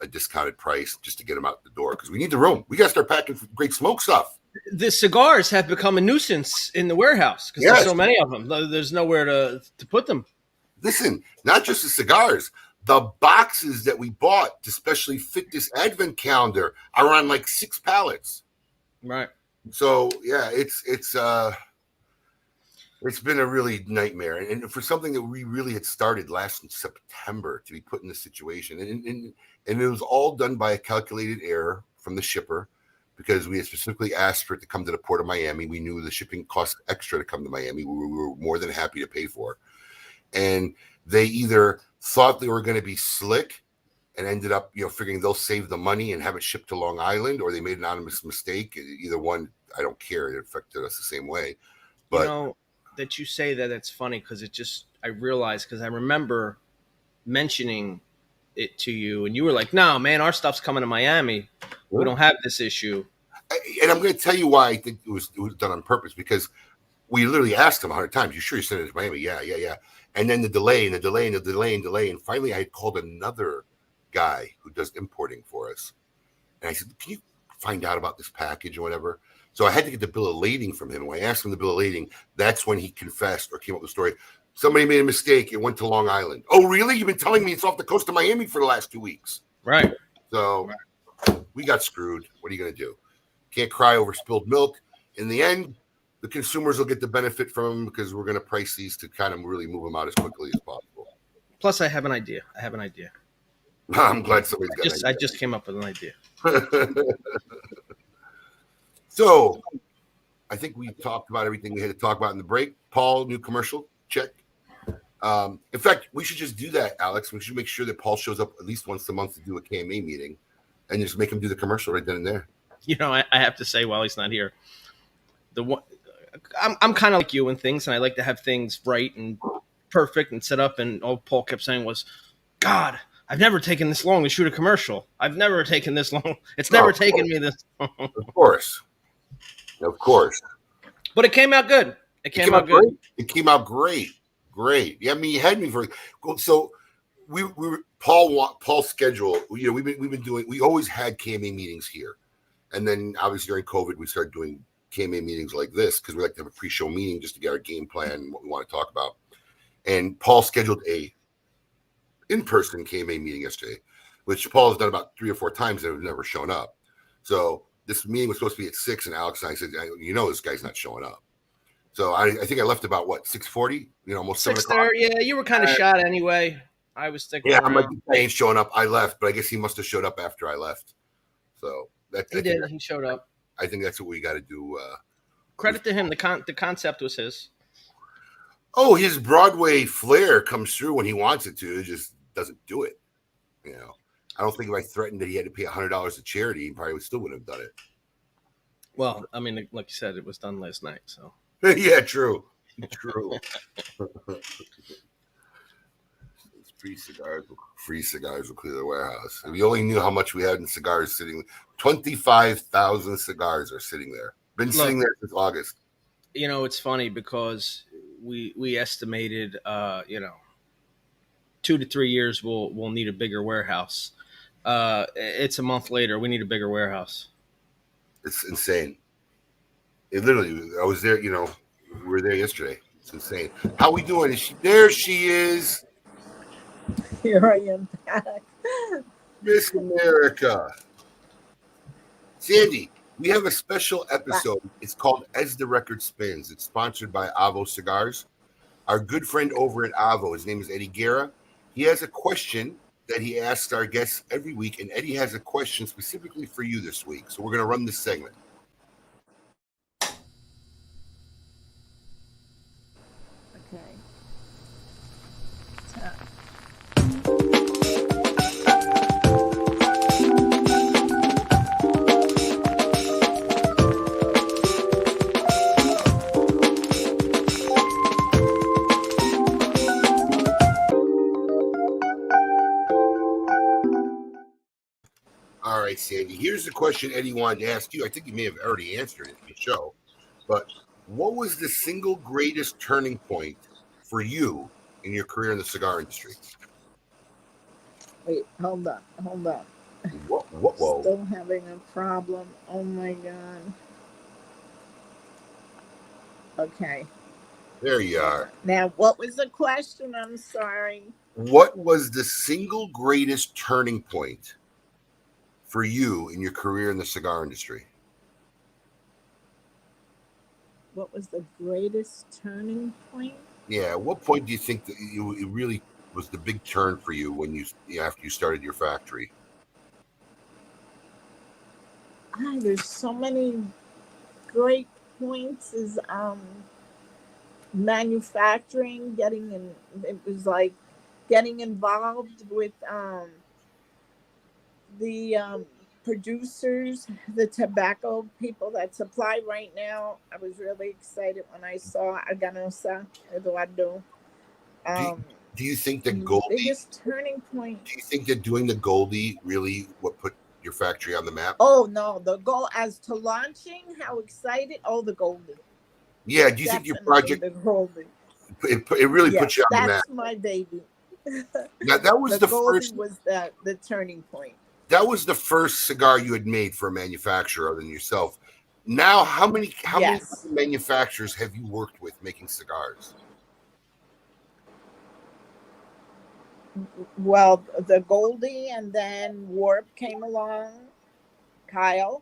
a discounted price just to get them out the door because we need the room. We got to start packing great smoke stuff. The cigars have become a nuisance in the warehouse because there's so many of them. There's nowhere to put them. Listen, not just the cigars, the boxes that we bought to specially fit this advent calendar are on like 6 pallets. Right. So yeah, it's been a really nightmare, and for something that we really had started last in September to be put in this situation, and it was all done by a calculated error from the shipper, because we had specifically asked for it to come to the port of Miami. We knew the shipping cost extra to come to Miami. We were more than happy to pay for, and they either thought they were going to be slick and ended up, figuring they'll save the money and have it shipped to Long Island, or they made an honest mistake. Either one, I don't care. It affected us the same way. But that you say that, it's funny because I realized, because I remember mentioning it to you and you were like, no, man, our stuff's coming to Miami. We don't have this issue. And I'm going to tell you why I think it was done on purpose, because we literally asked them 100 times, you sure you sent it to Miami? Yeah. And then the delay. And finally I had called another guy who does importing for us. And I said, can you find out about this package or whatever? So I had to get the bill of lading from him. When I asked him the bill of lading, that's when he confessed or came up with the story. Somebody made a mistake. It went to Long Island. Oh, really? You've been telling me it's off the coast of Miami for the last 2 weeks. Right. So we got screwed. What are you going to do? Can't cry over spilled milk. In the end, the consumers will get the benefit from them because we're going to price these to kind of really move them out as quickly as possible. Plus, I have an idea. I'm glad somebody's got an idea. I just came up with an idea. So I think we talked about everything we had to talk about in the break. Paul, new commercial, check. In fact, we should just do that, Alex. We should make sure that Paul shows up at least once a month to do a KMA meeting and just make him do the commercial right then and there. I have to say, while he's not here, I'm kind of like you in things, and I like to have things right and perfect and set up. And all Paul kept saying was, God, I've never taken this long to shoot a commercial. I've never taken this long. It's never taken me this long. Of course. But it came out good. It came out good. Great. It came out great. Yeah, I mean, you had me for. So we were Paul's schedule. We've been doing. We always had KMA meetings here, and then obviously during COVID we started doing KMA meetings like this because we like to have a pre-show meeting just to get our game plan and what we want to talk about. And Paul scheduled a in-person KMA meeting yesterday, which Paul has done about 3 or 4 times and have never shown up. So this meeting was supposed to be at 6, and Alex and I said, this guy's not showing up. So I think I left about 6:40, almost 7 o'clock. Yeah, you were kind of shot anyway. I was thinking. Yeah, I'm like, I ain't showing up. I left, but I guess he must have showed up after I left. So he did. He showed up. I think that's what we got to do. Credit to him. The concept was his. Oh, his Broadway flair comes through when he wants it to. It just doesn't do it. I don't think if I threatened that he had to pay $100 to charity, he probably still wouldn't have done it. Well, I mean, like you said, it was done last night. So yeah, true. Free cigars will clear the warehouse. If you only knew how much we had in cigars sitting, 25,000 cigars are sitting there. Been sitting there since August. It's funny because we estimated, 2 to 3 years we'll need a bigger warehouse. It's a month later. We need a bigger warehouse. It's insane. It literally, I was there, we were there yesterday. It's insane. How we doing? There she is. Here I am back. Miss America. Sandy, we have a special episode. It's called As the Record Spins. It's sponsored by Avo Cigars. Our good friend over at Avo, his name is Eddie Guerra. He has a question that he asks our guests every week, and Eddie has a question specifically for you this week. So we're going to run this segment. Okay. right, Sandy. Here's the question Eddie wanted to ask you. I think you may have already answered it in the show, but what was the single greatest turning point for you in your career in the cigar industry? Wait, hold on. Whoa. Still having a problem. Oh my God. Okay. There you are. Now, what was the question? I'm sorry. What was the single greatest turning point for you in your career in the cigar industry? What was the greatest turning point? Yeah, at what point do you think that it really was the big turn for you when you after you started your factory? There's so many great points. Is manufacturing, it was like getting involved with the producers, the tobacco people that supply right now. I was really excited when I saw Aganosa Eduardo. Do you think that Goldie? Biggest turning point. Do you think that doing the Goldie really what put your factory on the map? Oh no, the goal as to launching. How excited! Oh, the Goldie. Yeah. Do you think your project? The Goldie. It really put you on the map. That's my baby. That was the Goldie first. Was the turning point? That was the first cigar you had made for a manufacturer other than yourself. Now, how many manufacturers have you worked with making cigars? Well, the Goldie, and then Warp came along, Kyle,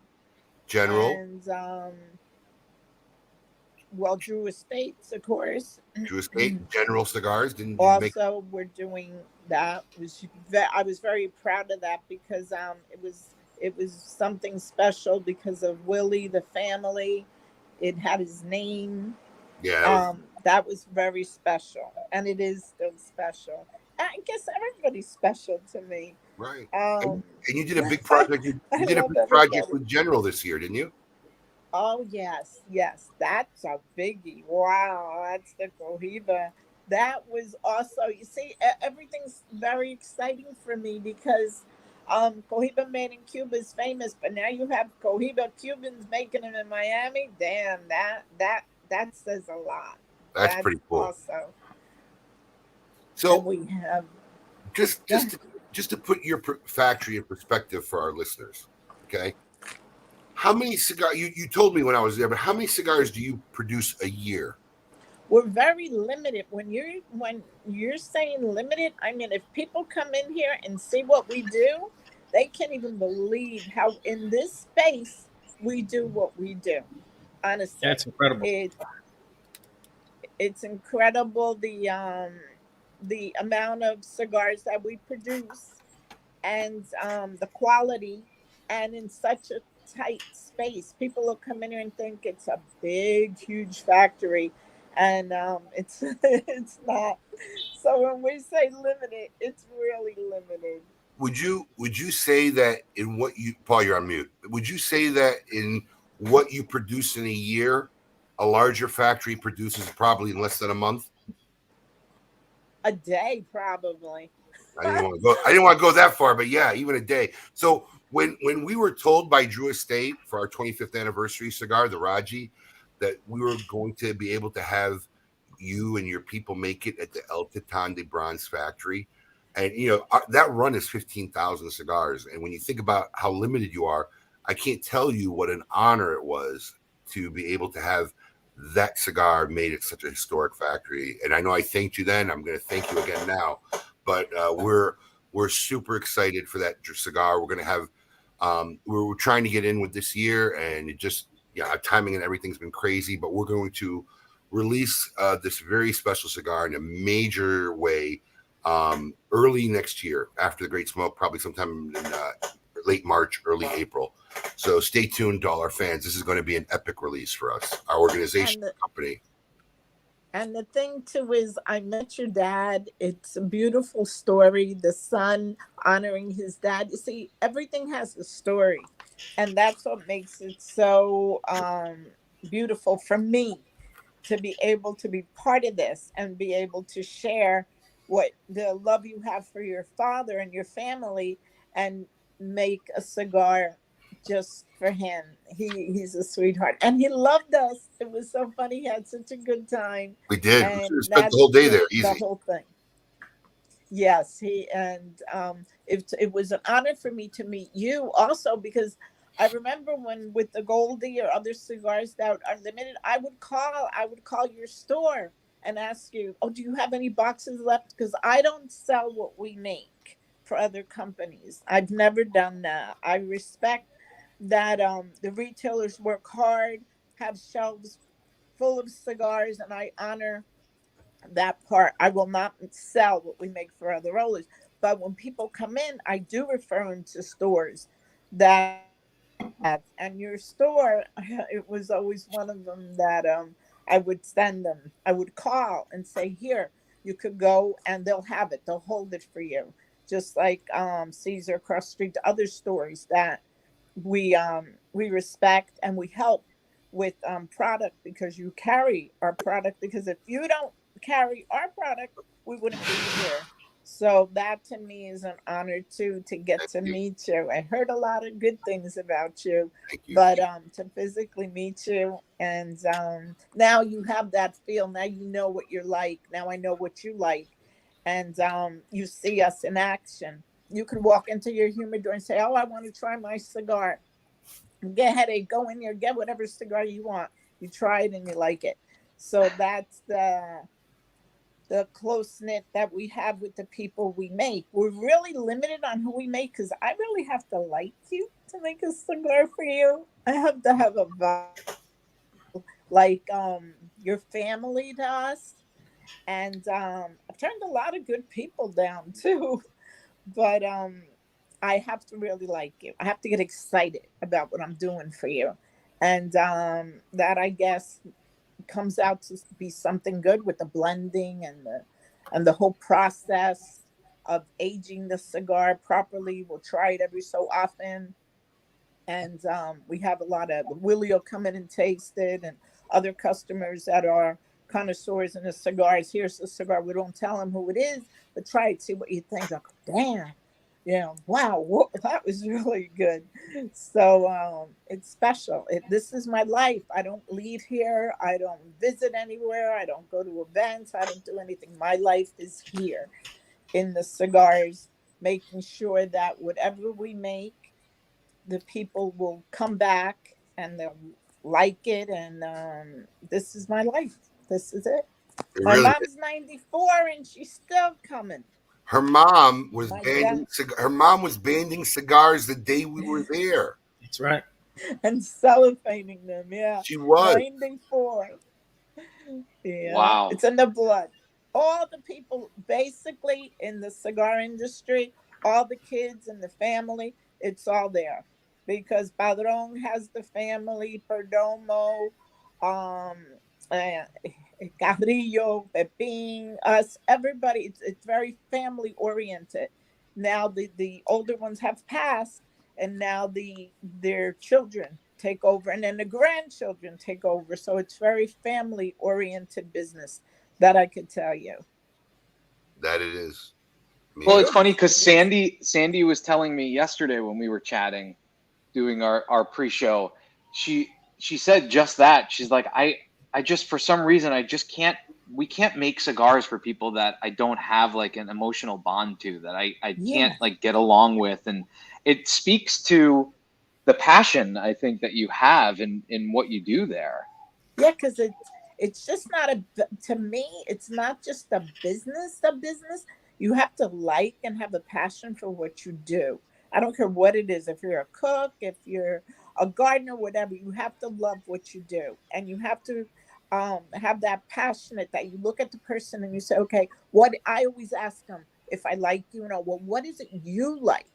General, and Drew Estates, of course. Drew Estate, General Cigars. Didn't you also we're doing that. I was very proud of that because it was something special because of Willie, the family. It had his name. Yeah. That was very special, and it is still special. I guess everybody's special to me. Right. And you did a big project. You did a big project with General this year, didn't you? Oh, yes. That's a biggie. Wow, that's the Cohiba. That was also, you see, everything's very exciting for me because Cohiba made in Cuba is famous, but now you have Cohiba Cubans making them in Miami. Damn, that says a lot. That's pretty cool. Also. So and we have just to put your factory in perspective for our listeners, okay? How many cigars? You told me when I was there, but how many cigars do you produce a year? We're very limited. When you're saying limited, I mean, if people come in here and see what we do, they can't even believe how in this space we do what we do. Honestly, that's incredible. It's incredible the amount of cigars that we produce and the quality, and in such a tight space. People will come in here and think it's a big, huge factory, and it's it's not. So when we say limited, it's really limited. Would you say that in what you, Paul, you're on mute. Would you say that in what you produce in a year, a larger factory produces probably in less than a month? A day, probably. I didn't want to go that far, but yeah, even a day. So when we were told by Drew Estate for our 25th anniversary cigar, the Raji, that we were going to be able to have you and your people make it at the El Titan de Bronze factory, and that run is 15,000 cigars, and when you think about how limited you are, I can't tell you what an honor it was to be able to have that cigar made at such a historic factory. And I know I thanked you then. I'm going to thank you again now. But we're super excited for that cigar. We're going to have we're trying to get in with this year, and it just timing and everything's been crazy. But we're going to release this very special cigar in a major way early next year after the Great Smoke, probably sometime in late March, early April. So stay tuned to all our fans. This is going to be an epic release for us, our organization, company. And the thing too is, I met your dad. It's a beautiful story. The son honoring his dad. You see, everything has a story, and that's what makes it so beautiful for me to be able to be part of this and be able to share what the love you have for your father and your family, and make a cigar just for him. He's a sweetheart, and he loved us. It was so funny. He had such a good time, We did. We and spent the whole that's day there, the easy. whole thing. Yes, it was an honor for me to meet you also, because I remember when with the Goldie or other cigars that are limited, I would call your store and ask you, "Oh, do you have any boxes left?" Because I don't sell what we make for other companies. I've never done that. I respect that the retailers work hard, have shelves full of cigars, and I honor that part. I will not sell what we make for other rollers. But when people come in, I do refer them to stores that have. And your store, it was always one of them that I would send them. I would call and say, "Here, you could go and they'll have it. They'll hold it for you." Just like Caesar across the street, to other stores that we respect and we help with product, because you carry our product, because if you don't carry our product, we wouldn't be here. So that to me is an honor too, to get Thank to you. meet you. I heard a lot of good things about you, Thank you. but to physically meet you, and now you have that feel. Now you know what you're like. Now I know what you like, and you see us in action. You can walk into your humidor and say, "Oh, I want to try my cigar." Get a headache, go in there, get whatever cigar you want. You try it and you like it. So that's the close knit that we have with the people we make. We're really limited on who we make, because I really have to like you to make a cigar for you. I have to have a vibe like your family to us. And I've turned a lot of good people down too. But I have to really like you. I have to get excited about what I'm doing for you. And that, I guess, comes out to be something good with the blending and the whole process of aging the cigar properly. We'll try it every so often, and we have a lot of Willie will come in and taste it, and other customers that are connoisseurs in the cigars. Here's the cigar. We don't tell them who it is, but try it, see what you think. Like, damn, wow, that was really good. So it's special. This is my life. I don't leave here. I don't visit anywhere. I don't go to events. I don't do anything. My life is here in the cigars, making sure that whatever we make, the people will come back and they'll like it. And this is my life. This is it. It My really mom's 94 and she's still coming. Her mom was My banding God. her mom was banding cigars the day we were there. That's right. And cellophaning them. Yeah. She was. 94. Yeah. Wow. It's in the blood. All the people basically in the cigar industry, all the kids and the family, it's all there. Because Padron has the family, Perdomo, um, uh, Carrillo, Pepin, us, everybody. It's very family oriented. Now the older ones have passed, and now their children take over, and then the grandchildren take over. So it's very family oriented business, that I could tell you. That it is. Well, Yeah. it's funny because Yes. Sandy was telling me yesterday when we were chatting, doing our pre-show. She said just that. She's like, I just, for some reason, I just can't. We can't make cigars for people that I don't have like an emotional bond to, that I can't Yeah. like get along with, and it speaks to the passion I think that you have in what you do there. Yeah, because it's just not to me, it's not just a business. A business, you have to like and have a passion for what you do. I don't care what it is. If you're a cook, if you're a gardener, whatever, you have to love what you do, and you have to have that passionate, that you look at the person and you say, okay, what I always ask them, if I like you, well, what is it you like?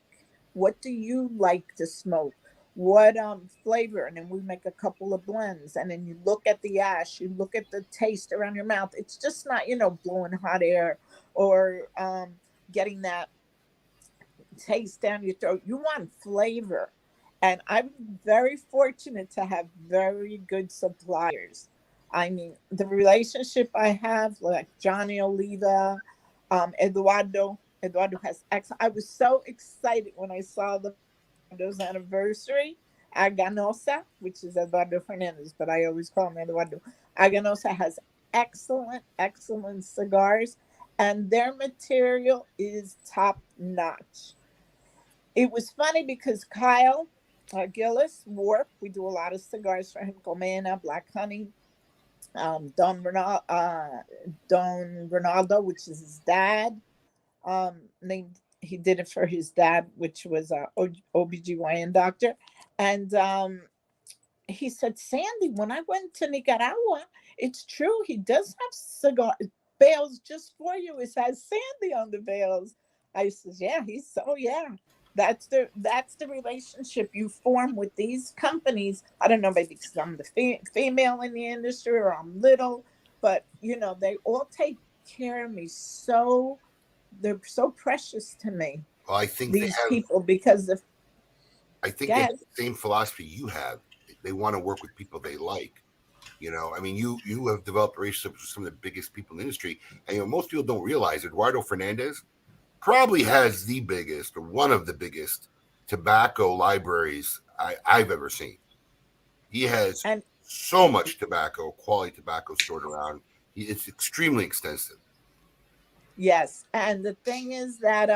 What do you like to smoke? What flavor? And then we make a couple of blends, and then you look at the ash, you look at the taste around your mouth. It's just not, blowing hot air, or getting that taste down your throat. You want flavor. And I'm very fortunate to have very good suppliers. I mean, the relationship I have, like Johnny Oliva, Eduardo has I was so excited when I saw them Eduardo's anniversary. Aganosa, which is Eduardo Fernandez, but I always call him Eduardo. Aganosa has excellent, excellent cigars, and their material is top notch. It was funny because Kyle Gillis, Warp, we do a lot of cigars for him, Comena, Black Honey, Don Ronaldo, which is his dad. Named He did it for his dad, which was a OBGYN doctor. And he said, Sandy, when I went to Nicaragua, it's true, he does have cigar bales just for you. It has Sandy on the bales. I says, yeah, yeah. That's the relationship you form with these companies. I don't know, maybe because I'm the female in the industry or I'm little, but they all take care of me. They're so precious to me. Well, I think these people, because of I think they have the same philosophy you have. They want to work with people they like. I mean, you have developed relationships with some of the biggest people in the industry, and most people don't realize Eduardo Fernandez probably has the biggest or one of the biggest tobacco libraries I've ever seen. He has so much tobacco, quality tobacco stored around. It's extremely extensive. Yes, and the thing is that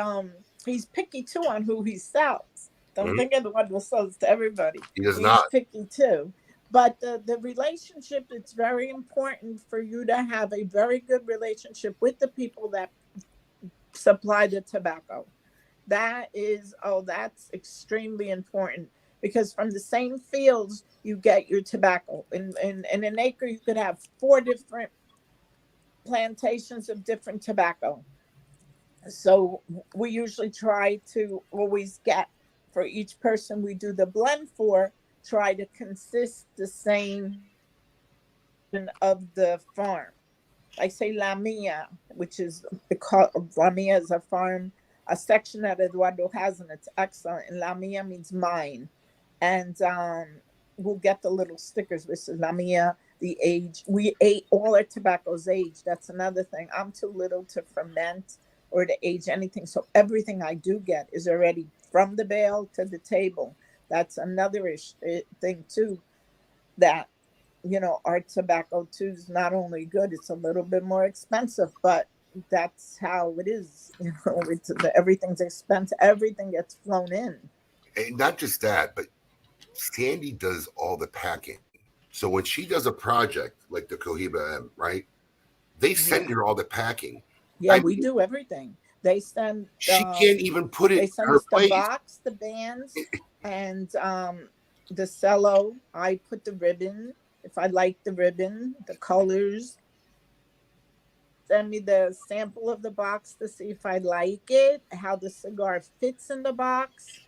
he's picky too on who he sells. Don't think Eduardo sells to everybody. He does not. He's picky too. But the relationship, it's very important for you to have a very good relationship with the people that supply the tobacco. That's extremely important, because from the same fields you get your tobacco. In an acre, you could have 4 different plantations of different tobacco. So we usually try to always get, for each person we do the blend for, try to consist the same of the farm. Like say La Mia, which is La Mia is a farm, a section that Eduardo has, and it's excellent. And La Mia means mine. And we'll get the little stickers which says La Mia, the age. We ate all our tobacco's aged. That's another thing. I'm too little to ferment or to age anything. So everything I do get is already from the bale to the table. That's another thing too, that our tobacco too is not only good, it's a little bit more expensive, but that's how it is. Everything's expensive. Everything gets flown in. And not just that, but Sandy does all the packing. So when she does a project like the Cohiba M, right? They send her all the packing. Yeah, we do everything. They send. She can't even put it. They send us the box, the bands, and the cello. I put the ribbon. If I like the ribbon, the colors. Send me the sample of the box to see if I like it, how the cigar fits in the box.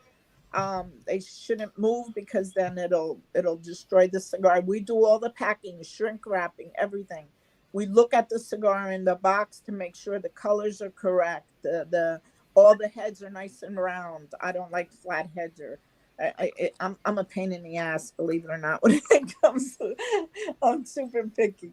They shouldn't move, because then it'll destroy the cigar. We do all the packing, shrink wrapping, everything. We look at the cigar in the box to make sure the colors are correct. All the heads are nice and round. I don't like flat heads. I'm a pain in the ass, believe it or not, when it comes to. I'm super picky,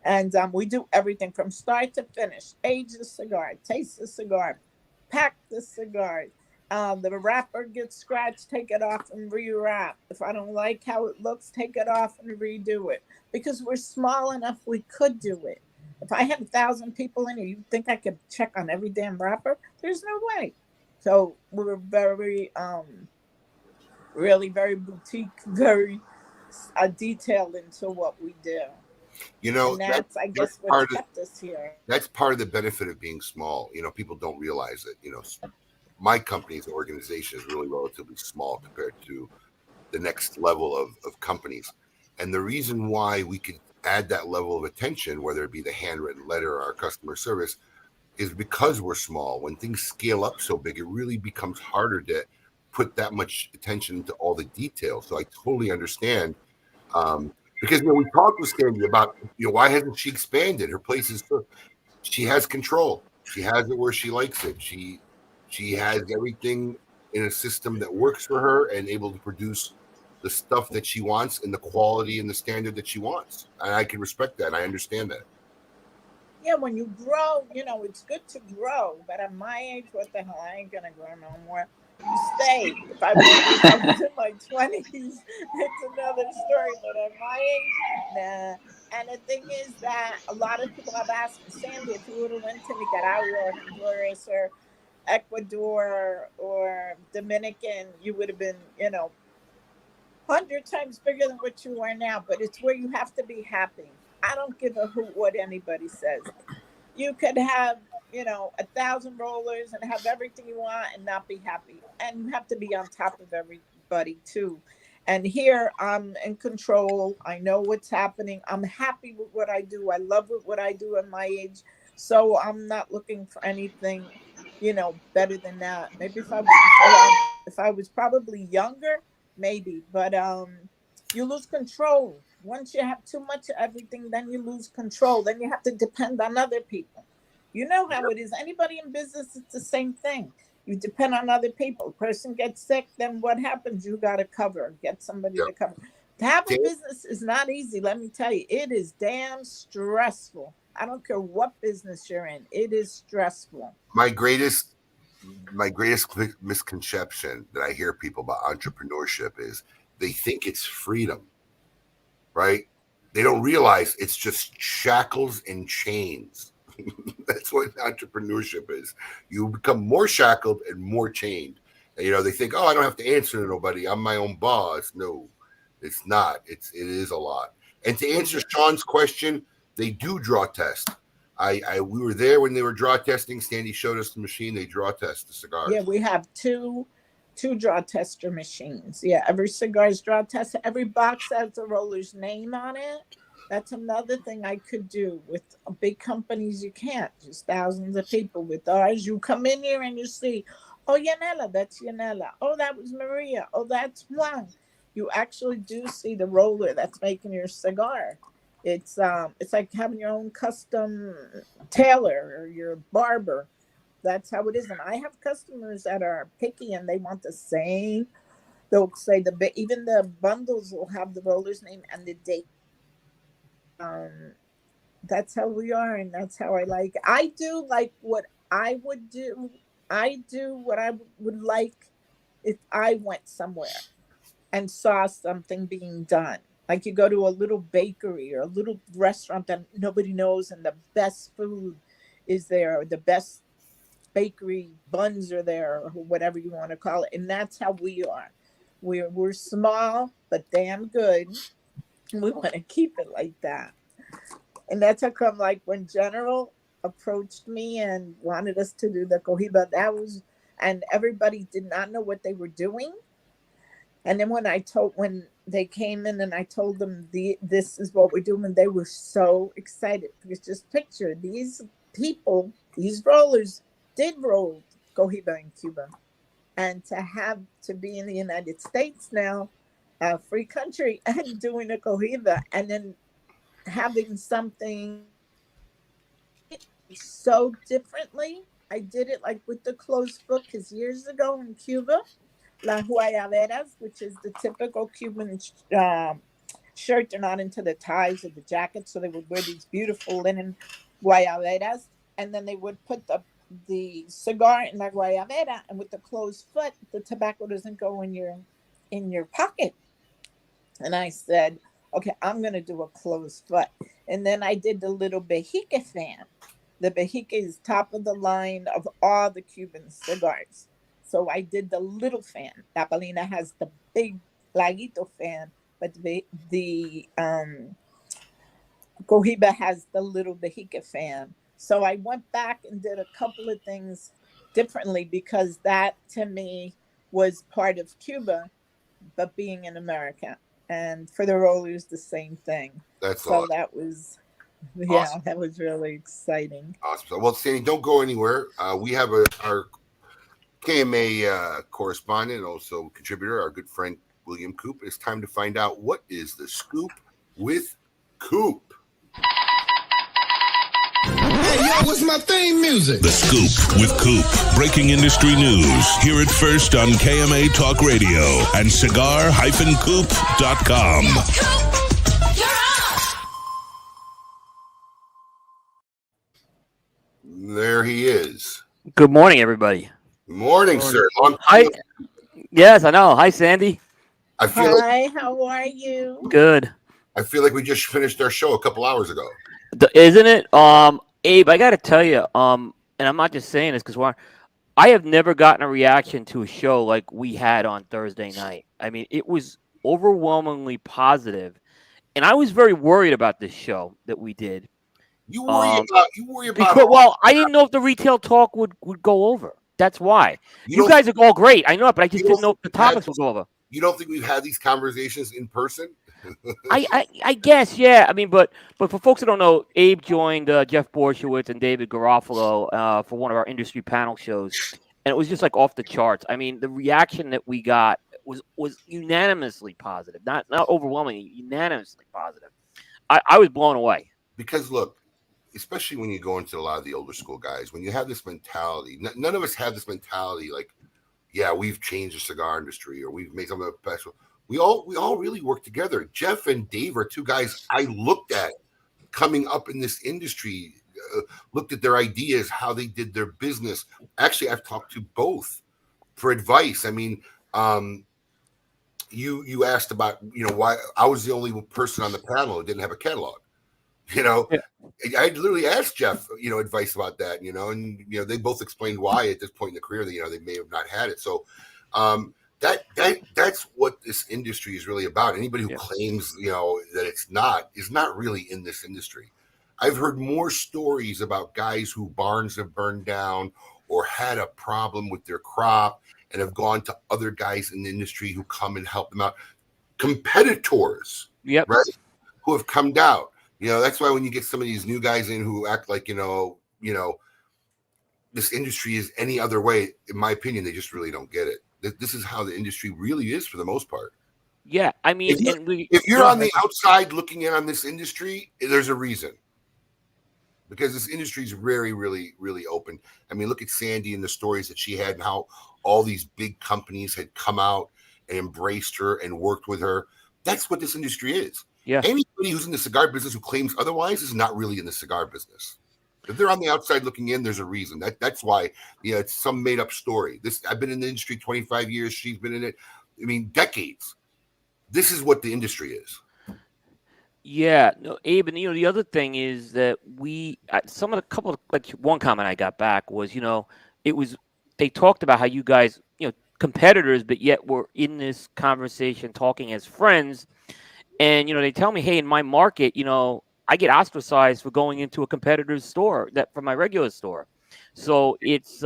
and we do everything from start to finish. Age the cigar, taste the cigar, pack the cigar. The wrapper gets scratched, take it off and rewrap. If I don't like how it looks, take it off and redo it. Because we're small enough, we could do it. If I had 1,000 people in here, you think I could check on every damn wrapper? There's no way. So we're very, really very boutique, very detailed into what we do. And that's I guess what kept us here. That's part of the benefit of being small. People don't realize it. My company's organization is really relatively small compared to the next level of companies. And the reason why we could add that level of attention, whether it be the handwritten letter or our customer service, is because we're small. When things scale up so big, it really becomes harder to put that much attention to all the details. So I totally understand. Because we talked with Sandy about, why hasn't she expanded? Her place is, she has control. She has it where she likes it. She has everything in a system that works for her and able to produce the stuff that she wants and the quality and the standard that she wants. And I can respect that. And I understand that. Yeah, when you grow, it's good to grow. But at my age, what the hell? I ain't going to grow no more. stay. If I was in my 20s, it's another story. But at my age, nah. And the thing is that a lot of people have asked me, Sandy, if you would have went to Nicaragua or Honduras or Ecuador or Dominican, you would have been, 100 times bigger than what you are now. But it's where you have to be happy. I don't give a hoot what anybody says. You could have 1,000 rollers and have everything you want and not be happy, and you have to be on top of everybody too. And here I'm in control. I know what's happening. I'm happy with what I do. I love what I do at my age, so I'm not looking for anything better than that. Maybe if I was probably younger, maybe, but you lose control. Once you have too much of everything, then you lose control. Then you have to depend on other people. You know how it is. Anybody in business, it's the same thing. You depend on other people. Person gets sick, then what happens? You got to cover. Get somebody to cover. To have a business is not easy. Let me tell you, it is damn stressful. I don't care what business you're in. It is stressful. My greatest misconception that I hear people about entrepreneurship is they think it's freedom, right? They don't realize it's just shackles and chains. That's what entrepreneurship is. You become more shackled and more chained. And, they think, oh, I don't have to answer to nobody. I'm my own boss. No, it's not. It is a lot. And to answer Sean's question, they do draw test. We were there when they were draw testing. Sandy showed us the machine. They draw test the cigars. Yeah, we have two draw tester machines. Yeah, every cigar is draw test. Every box has a roller's name on it. That's another thing I could do. With big companies, you can't. Just thousands of people. With ours, you come in here and you see, oh, Yanela, that's Yanela. Oh, that was Maria. Oh, that's Juan. You actually do see the roller that's making your cigar. It's like having your own custom tailor or your barber. That's how it is. And I have customers that are picky and they want the same. They'll say even the bundles will have the roller's name and the date. That's how we are, and that's how I like it. I do like what I would do. I do what I would like if I went somewhere and saw something being done. Like you go to a little bakery or a little restaurant that nobody knows, and the best food is there, or the best bakery buns are there, or whatever you want to call it. And that's how we are. We're small but damn good. We want to keep it like that. And that's how come, like, when General approached me and wanted us to do the Cohiba, and everybody did not know what they were doing. And then when they came in and I told them this is what we're doing, they were so excited. Because just picture these people, these rollers did roll Cohiba in Cuba. And to be in the United States now, a free country, and doing a Cohiba, and then having something so differently. I did it like with the closed foot, because years ago in Cuba, La Guayaberas, which is the typical Cuban shirt, they're not into the ties or the jackets, so they would wear these beautiful linen guayaberas, and then they would put the cigar in la guayabera, and with the closed foot, the tobacco doesn't go in your pocket. And I said, okay, I'm going to do a closed foot. And then I did the little Bejique fan. The Bejique is top of the line of all the Cuban cigars. So I did the little fan. La Palina has the big Laguito fan, but the Cohiba has the little Bejique fan. So I went back and did a couple of things differently, because that to me was part of Cuba, but being in America. And for the rollers, the same thing. That's so awesome. That was, awesome. That was really exciting. Awesome. Well, Sandy, don't go anywhere. We have our KMA correspondent, also contributor, our good friend William Coop. It's time to find out what is the scoop with Coop. Hey, yo, what's my theme music? The Scoop with Coop. Breaking industry news. Hear it first on KMA Talk Radio and cigar-coop.com. There he is. Good morning, everybody. Morning, sir. Long time. Hi. Yes, I know. Hi, Sandy. I feel like Hi, how are you? Good. I feel like we just finished our show a couple hours ago. Isn't it? Abe, I got to tell you, and I'm not just saying this because I have never gotten a reaction to a show like we had on Thursday night. I mean, it was overwhelmingly positive, and I was very worried about this show that we did. You worry about because, well, I didn't know if the retail talk would go over. That's why. You guys are all great. I know, but I just didn't know if the topics would go over. You don't think we've had these conversations in person? I guess, yeah. I mean, but for folks that don't know, Abe joined Jeff Borshowitz and David Garofalo for one of our industry panel shows, and it was just like off the charts. I mean, the reaction that we got was unanimously positive, not overwhelmingly, unanimously positive. I was blown away. Because look, especially when you go into a lot of the older school guys, when you have this mentality, none of us have this mentality like, yeah, we've changed the cigar industry or we've made something special. We all really work together. Jeff and Dave are two guys I looked at coming up in this industry, looked at their ideas, how they did their business. Actually, I've talked to both for advice. I mean, you asked about, why I was the only person on the panel who didn't have a catalog. Yeah. I literally asked Jeff, advice about that, and they both explained why at this point in the career that they may have not had it. So that's what this industry is really about. Anybody who claims that it's not is not really in this industry. I've heard more stories about guys who barns have burned down or had a problem with their crop and have gone to other guys in the industry who come and help them out. Competitors, right, who have come down. That's why when you get some of these new guys in who act like, this industry is any other way, in my opinion, they just really don't get it. This is how the industry really is for the most part. Yeah, I mean, if you're on the outside looking in on this industry, there's a reason. Because this industry is very, really, really open. I mean, look at Sandy and the stories that she had and how all these big companies had come out and embraced her and worked with her. That's what this industry is. Yeah. Anybody who's in the cigar business who claims otherwise is not really in the cigar business. If they're on the outside looking in, there's a reason. That's why, it's some made up story. I've been in the industry 25 years. She's been in it, I mean, decades. This is what the industry is. Yeah, no, Abe, and the other thing is that one comment I got back was, they talked about how you guys, competitors, but yet were in this conversation talking as friends. And, they tell me, hey, in my market, I get ostracized for going into a competitor's store from my regular store. So it's,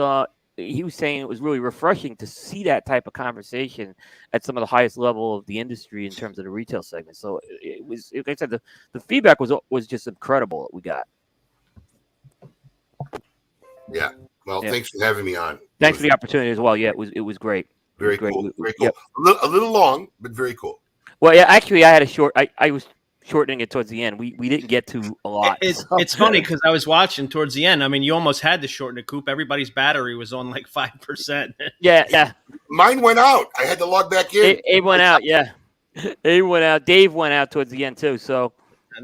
he was saying it was really refreshing to see that type of conversation at some of the highest level of the industry in terms of the retail segment. So it was, like I said, the feedback was just incredible that we got. Yeah. Well, thanks for having me on. Thanks for the opportunity as well. Yeah, it was great. Very great. Cool. Very cool. Yep. A little long, but very cool. Well, yeah, actually, I had I was shortening it towards the end. We didn't get to a lot. It's funny because I was watching towards the end. I mean, you almost had to shorten the coop. Everybody's battery was on like 5%. Yeah. Mine went out. I had to log back in. Abe went out. Yeah, Abe went out. Dave went out towards the end too. So,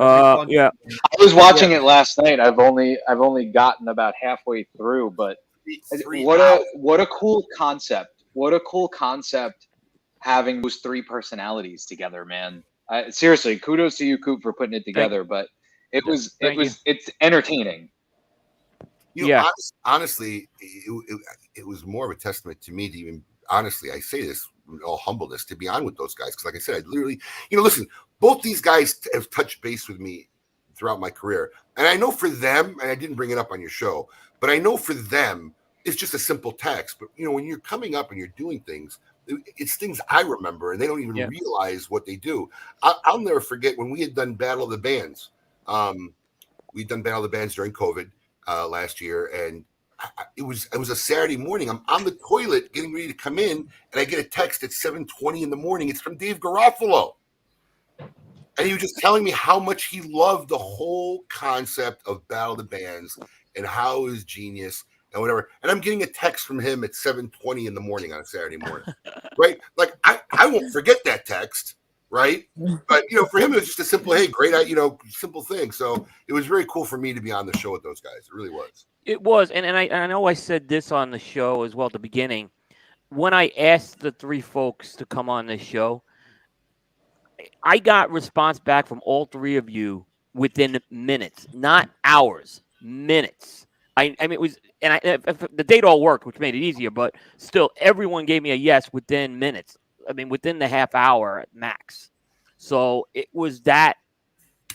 yeah. I was watching it last night. I've only gotten about halfway through, but what a cool concept. What a cool concept having those three personalities together, man. Seriously, kudos to you, Coop, for putting it together. But it's entertaining. Honestly, it was more of a testament to me to even, honestly, I say this in all humbleness, to be on with those guys. Because like I said, I literally, listen, both these guys have touched base with me throughout my career. And I know for them, and I didn't bring it up on your show, but I know for them, it's just a simple text. But, when you're coming up and you're doing things, it's things I remember, and they don't even realize what they do. I'll never forget when we had done Battle of the Bands. We'd done Battle of the Bands during COVID last year, and it was a Saturday morning. I'm on the toilet getting ready to come in, and I get a text at 7:20 in the morning. It's from Dave Garofalo. And he was just telling me how much he loved the whole concept of Battle of the Bands and how it was genius and whatever. And I'm getting a text from him at 7:20 in the morning on a Saturday morning, right? Like I won't forget that text, right? But for him it was just a simple, hey, great, simple thing. So it was very cool for me to be on the show with those guys. It really was. It was, and I know I said this on the show as well at the beginning. When I asked the three folks to come on this show, I got response back from all three of you within minutes, not hours, minutes. I mean, it was, and if the date all worked, which made it easier, but still, everyone gave me a yes within minutes. I mean, within the half hour at max. So it was that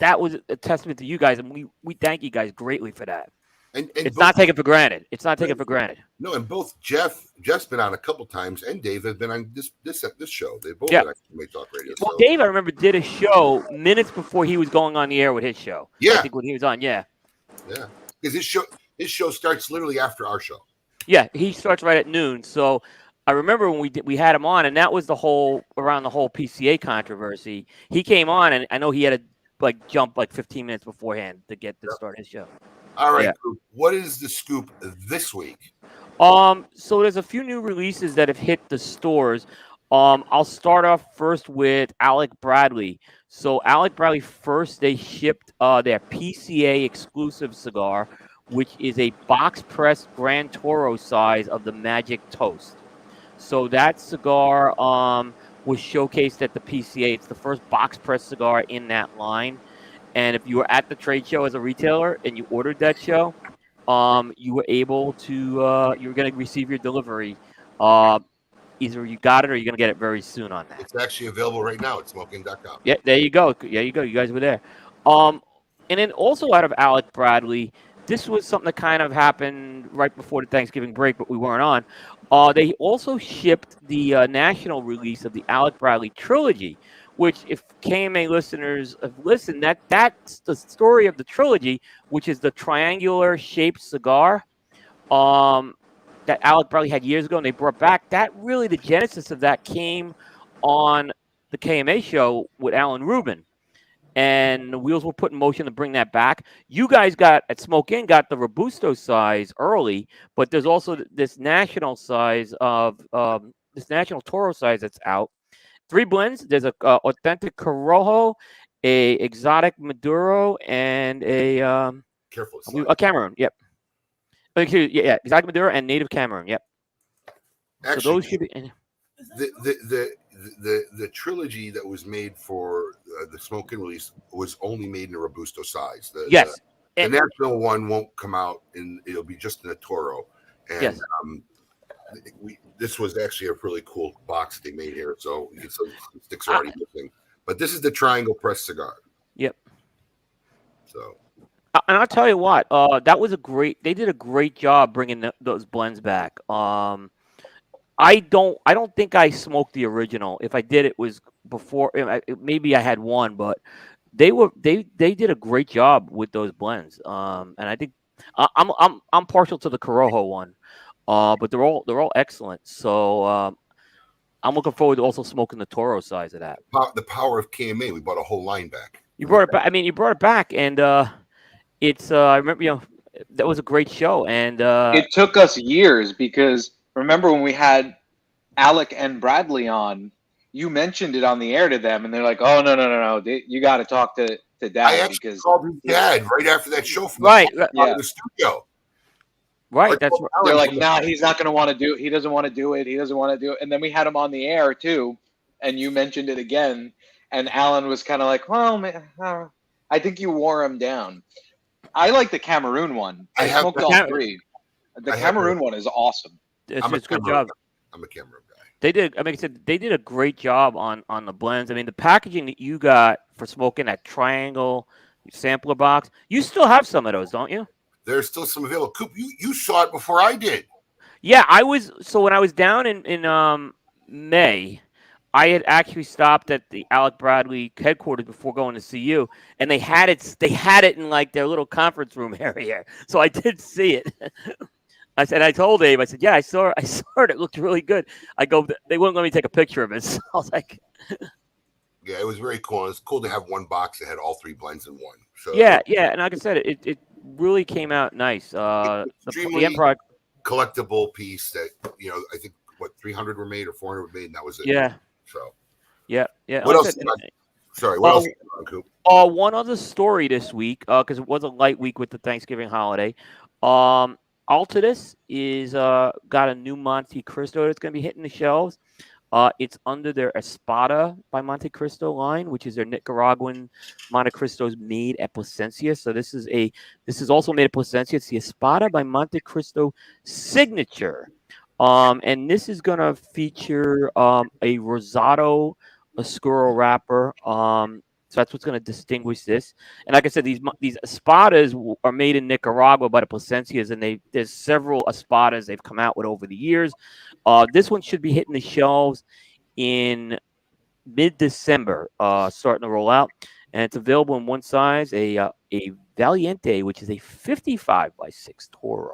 was a testament to you guys, and we thank you guys greatly for that. And it's not taken for granted. It's not taken for granted. No, and both Jeff's been on a couple times, and Dave has been on this show. They both been on KMA Talk Radio. Well, Dave, I remember, did a show minutes before he was going on the air with his show. Yeah, I think when he was on, yeah, because his show starts literally after our show. Yeah, he starts right at noon. So I remember when we had him on, and that was around the whole PCA controversy. He came on, and I know he had to jump 15 minutes beforehand to get to start his show. All right, what is the scoop this week? So there's a few new releases that have hit the stores. I'll start off first with Alec Bradley. So Alec Bradley first, they shipped their PCA exclusive cigar, which is a box press Gran Toro size of the Magic Toast. So that cigar was showcased at the PCA. It's the first box press cigar in that line. And if you were at the trade show as a retailer and you ordered that show, you were able to, you were going to receive your delivery. Either you got it or you're going to get it very soon on that. It's actually available right now at smoking.com. Yeah, there you go. There you go. You guys were there. And then also out of Alec Bradley, this was something that kind of happened right before the Thanksgiving break, but we weren't on. They also shipped the national release of the Alec Bradley trilogy, which, if KMA listeners have listened, that's the story of the trilogy, which is the triangular shaped cigar that Alec Bradley had years ago, and they brought back. That really, the genesis of that came on the KMA show with Alan Rubin, and the wheels were put in motion to bring that back. You guys at Smoke Inn got the Robusto size early, but there's also this national size of this national Toro size that's out. 3 blends. There's a authentic Corojo, a exotic Maduro, and a Cameroon. Yep. Yeah, exotic Maduro and native Cameroon. Yep. Actually, so those should be. The trilogy that was made for the Smoke Inn release was only made in a Robusto size. Yes. The national one won't come out, and it'll be just in a Toro. And yes. This was actually a really cool box they made here, so the sticks are already missing. But this is the triangle press cigar. Yep. So. And I'll tell you what, that was they did a great job bringing those blends back. I don't think I smoked the original. If I did, it was before. Maybe I had one, but they did a great job with those blends. And I think I'm partial to the Corojo one. But they're all excellent. So I'm looking forward to also smoking the Toro size of that. The power of KMA. We bought a whole line back. You brought it back. I mean, you brought it back, and it's. I remember, that was a great show, and it took us years because remember when we had Alec and Bradley on, you mentioned it on the air to them, and they're like, "Oh no, you got to talk to Dad." I actually called his dad right after that show from the studio. Right, that's right. They're like, "Nah, he's not going to want to do it. He doesn't want to do it. He doesn't want to do it." And then we had him on the air too, and you mentioned it again, and Alan was kind of like, "Well, man, I think you wore him down." I like the Cameroon one. I smoked all 3. The Cameroon one is awesome. It's a good job. I'm a Cameroon guy. They did. I mean, they did a great job on the blends. I mean, the packaging that you got for smoking that triangle sampler box, you still have some of those, don't you? There's still some available. Coop, you saw it before I did. Yeah, I was. So when I was down in May, I had actually stopped at the Alec Bradley headquarters before going to see you, and they had it. They had it in like their little conference room area. So I did see it. I told Dave, I said, "Yeah, I saw it. It looked really good." I go, they wouldn't let me take a picture of it. So I was like, "Yeah, it was very cool. It was cool to have one box that had all 3 blends in one." So yeah, and like I said, it really came out nice. The end product, collectible piece that I think 300 were made or 400 were made, and that was it. Yeah. So. Yeah. What else? Sorry. What else? Coop? One other story this week, because it was a light week with the Thanksgiving holiday. Altadis is got a new Monte Cristo that's going to be hitting the shelves. It's under their Espada by Monte Cristo line, which is their Nicaraguan Monte Cristos made at Plasencia. So this is also made at Plasencia. It's the Espada by Monte Cristo signature. And this is going to feature a Rosado Oscuro wrapper. So that's what's going to distinguish this. And like I said, these Espadas are made in Nicaragua by the Plasencias, and there's several Espadas they've come out with over the years. This one should be hitting the shelves in mid-December, starting to roll out, and it's available in one size, a Valiente, which is a 55 by 6 Toro.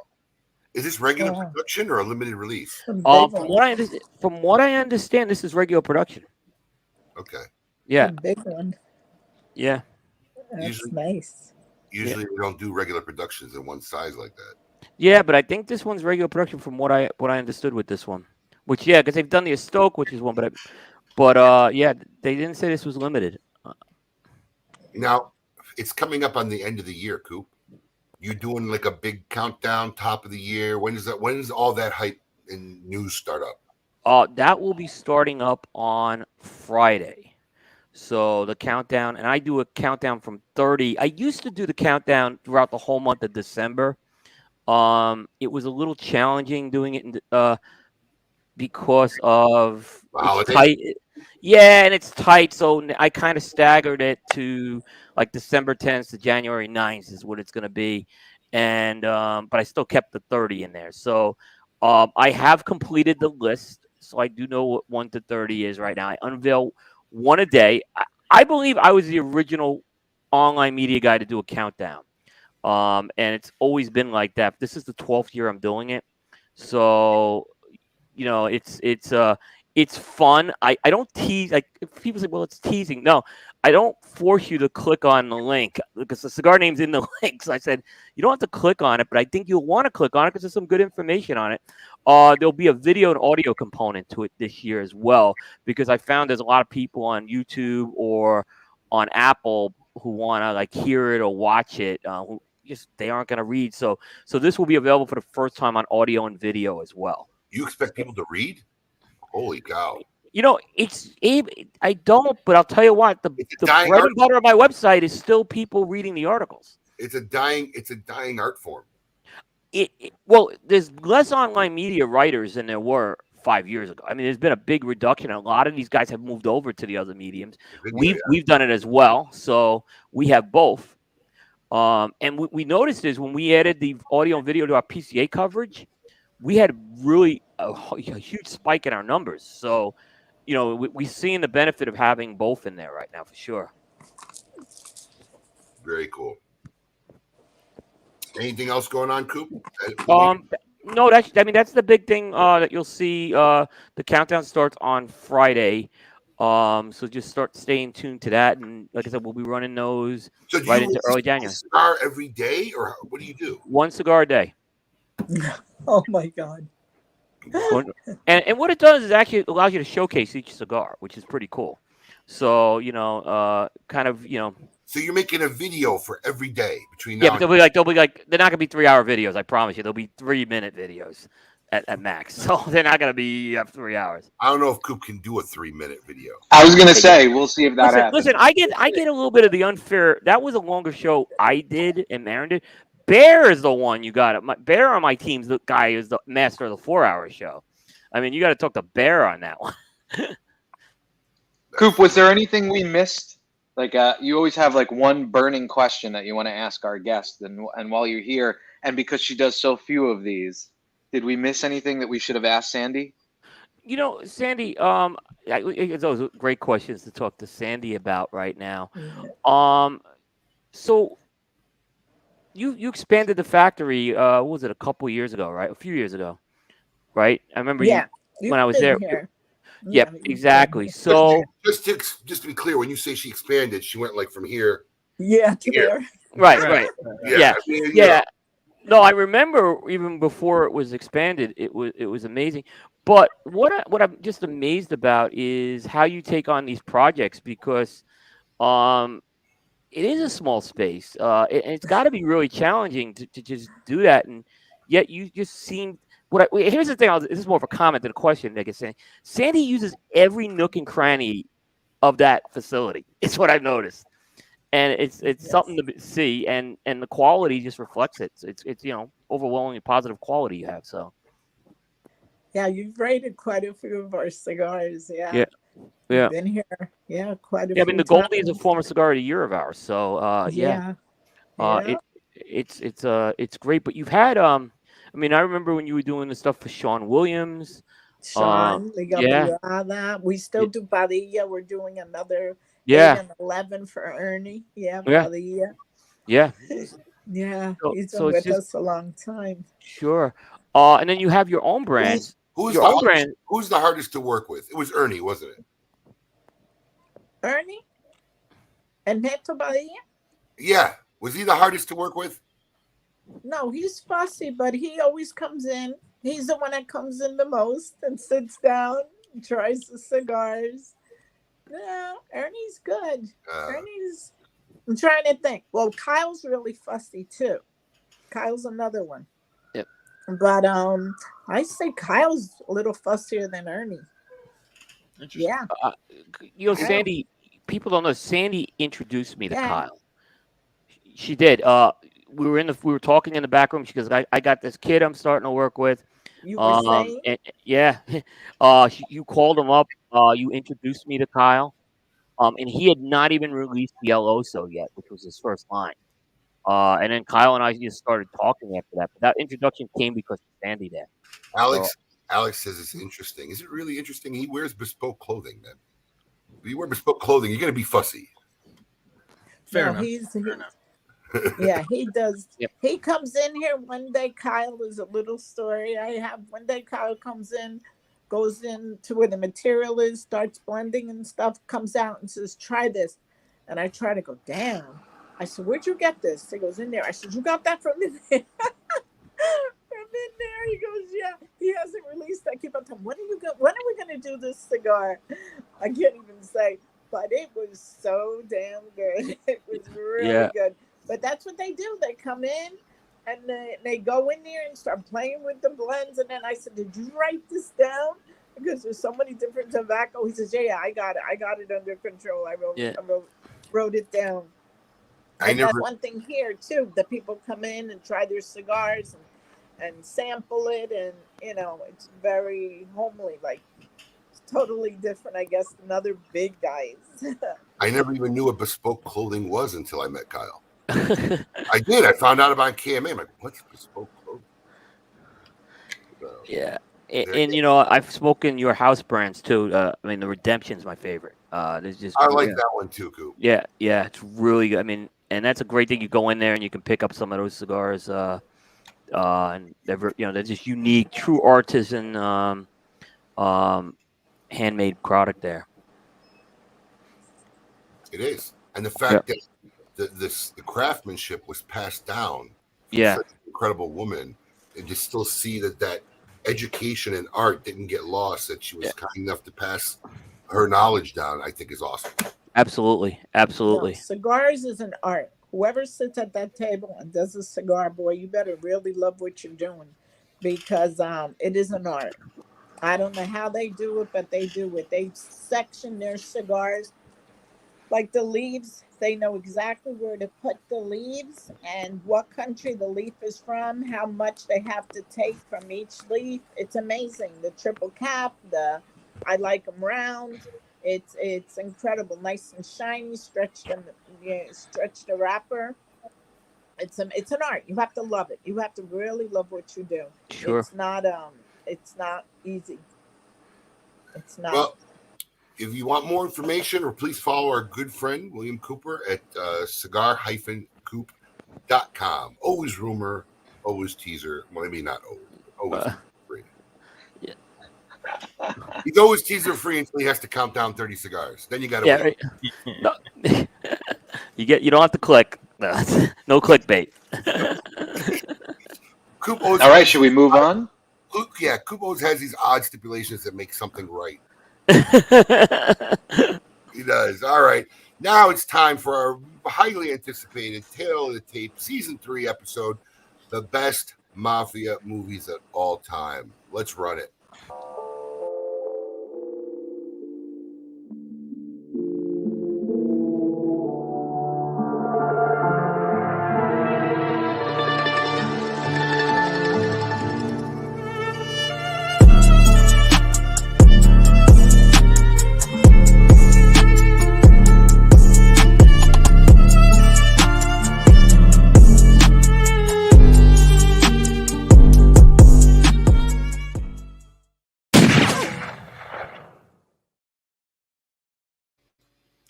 Is this regular production or a limited release? From what I understand, this is regular production. Okay. Yeah. A big one. Yeah. That's nice. Usually we don't do regular productions in one size like that. Yeah, but I think this one's regular production from what I understood with this one. Which because they've done the Stoke, which is one, but yeah, they didn't say this was limited. Now, it's coming up on the end of the year, Coop. You doing like a big countdown, top of the year? When does all that hype and news start up? That will be starting up on Friday. So the countdown, and I do a countdown from 30. I used to do the countdown throughout the whole month of December. It was a little challenging doing it because of it's tight. Yeah, and it's tight, so I kind of staggered it to like December 10th to January 9th is what it's going to be, and but I still kept the 30 in there. So I have completed the list, so I do know what 1 to 30 is right now. I unveil one a day. I believe I was the original online media guy to do a countdown. And it's always been like that. This is the 12th year I'm doing it. So, it's fun. I don't tease. Like people say, well, it's teasing. No, I don't force you to click on the link because the cigar name's in the link. So I said, you don't have to click on it, but I think you'll want to click on it because there's some good information on it. There'll be a video and audio component to it this year as well, because I found there's a lot of people on YouTube or on Apple who want to like hear it or watch it. Who just they aren't going to read. So this will be available for the first time on audio and video as well. You expect people to read? Holy cow. I don't, but I'll tell you what, the bread and butter of my website is still people reading the articles. It's a dying art form. Well, there's less online media writers than there were 5 years ago. I mean, there's been a big reduction. A lot of these guys have moved over to the other mediums. We've done it as well, so we have both. And we noticed is when we added the audio and video to our PCA coverage, we had really a huge spike in our numbers. So, we're seeing the benefit of having both in there right now for sure. Very cool. Anything else going on, Coop? No, that's the big thing that you'll see. The countdown starts on Friday. So just start staying tuned to that. And like I said, we'll be running those right into early January. Cigar every day, or what do you do? One cigar a day. Oh my God. And what it does is actually allows you to showcase each cigar, which is pretty cool. So, So you're making a video for every day between now. Yeah, but they'll be like they're not gonna be 3-hour videos. I promise you, they'll be 3-minute videos at max. So they're not gonna be 3 hours. I don't know if Coop can do a 3-minute video. I was gonna say we'll see if that happens. Listen, I get a little bit of the unfair. That was a longer show I did and Marin did. Bear is the one you got. Bear on my team's the guy who's the master of the 4-hour show. I mean, you got to talk to Bear on that one. Coop, was there anything we missed? Like, you always have like one burning question that you want to ask our guest, and while you're here, and because she does so few of these, did we miss anything that we should have asked Sandy? Sandy, it's those great questions to talk to Sandy about right now. So you expanded the factory. What was it, a couple years ago, right? A few years ago, right? I remember when I was there. Yep, exactly. So just to be clear, when you say she expanded, she went like from here. Yeah, to here. Right. Yeah. I mean, No, I remember even before it was expanded, it was amazing. But what I'm just amazed about is how you take on these projects, because it is a small space. It's got to be really challenging to just do that. And yet you just seem. Here's the thing. This is more of a comment than a question. Like I say, Sandy uses every nook and cranny of that facility. It's what I've noticed, and it's something to see, and the quality just reflects it. It's overwhelmingly positive quality you have. So Yeah, you've rated quite a few of our cigars. yeah, You've yeah. been here. Yeah, quite a Yeah, I few mean, the times. Goldie is a former cigar of the year of ours. So Yeah. it's great. But you've had I mean, I remember when you were doing the stuff for Sean Williams. Sean, Yeah, we still do Padilla. We're doing another 8 yeah, and 11 for Ernie. Yeah, yeah, Padilla. yeah. Yeah, he's So been it's with just us a long time. sure. And then you have your own brand. Who's Your the own hardest, brand. who's the hardest to work with? It was Ernie, wasn't it? Ernie and Neto Padilla? Yeah. Was he the hardest to work with? No, he's fussy, but he always comes in. He's the one that comes in the most and sits down, and tries the cigars. No, Ernie's good. Ernie's. I'm trying to think. Well, Kyle's really fussy too. Kyle's another one. Yep. But I say Kyle's a little fussier than Ernie. Yeah. Sandy. People don't know. Sandy introduced me to Kyle. She did. We were talking in the back room. She goes, I got this kid I'm starting to work with. You were saying? And, yeah. You called him up. You introduced me to Kyle. And he had not even released the El Oso yet, which was his first line. And then Kyle and I just started talking after that. But that introduction came because of Sandy there. Alex says it's interesting. Is it really interesting? He wears bespoke clothing then. If you wear bespoke clothing, you're going to be fussy. Fair enough. Yeah, he does. Yep. He comes in here one day. Kyle is a little story I have. One day Kyle comes in, goes in to where the material is, starts blending and stuff, comes out and says, try this. And I try to go, damn. I said, where'd you get this? He goes, in there. I said, you got that from in there? From in there. He goes, yeah. He hasn't released. I keep on telling him, when are we going to do this cigar? I can't even say, but it was so damn good. It was really good. But that's what they do. They come in and they go in there and start playing with the blends. And then I said, did you write this down? Because there's so many different tobacco. He says, yeah, I got it. I got it under control. I wrote it down. That's one thing here, too. The people come in and try their cigars and sample it. And, it's very homely. Like, it's totally different, I guess, than other big guys. I never even knew what bespoke clothing was until I met Kyle. I did. I found out about KMA. I'm like, what's bespoke clothing? Yeah. And I've spoken your house brands too. I mean, the Redemption's my favorite. There's just I like that one too, Coop. Yeah, it's really good. I mean, and that's a great thing. You go in there and you can pick up some of those cigars. And they're just unique, true artisan, handmade product there. It is, and the fact that the craftsmanship was passed down from such an incredible woman, and to still see that education and art didn't get lost, that she was kind enough to pass her knowledge down, I think is awesome. Absolutely. Cigars is an art. Whoever sits at that table and does a cigar, boy, you better really love what you're doing, because it is an art. I don't know how they do it, but they do it. They section their cigars. Like the leaves, they know exactly where to put the leaves and what country the leaf is from, how much they have to take from each leaf. It's amazing. The triple cap, I like them round. It's incredible, nice and shiny. Stretch the wrapper. It's an art. You have to love it. You have to really love what you do. Sure. It's not easy. It's not. Well, if you want more information, or please follow our good friend William Cooper at cigar-coop.com. Always rumor, always teaser. Well, maybe not always free. Yeah. He's always teaser free until he has to count down 30 cigars. Then you got to wait. Right. No. You don't have to click. No clickbait. Coop All right, should we move on? Coop always has these odd stipulations that make something right. He does. All right. Now it's time for our highly anticipated Tale of the Tape Season 3 episode, The Best mafia movies of all time. Let's run it.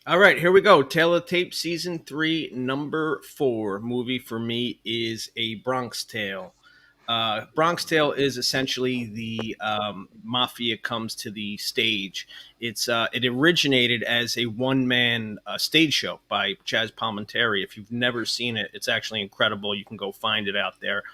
All right, here we go. Tale of Tape Season 3, Number 4 movie for me is A Bronx Tale. Bronx Tale is essentially the mafia comes to the stage. It originated as a one-man stage show by Chaz Palminteri. If you've never seen it, it's actually incredible. You can go find it out there.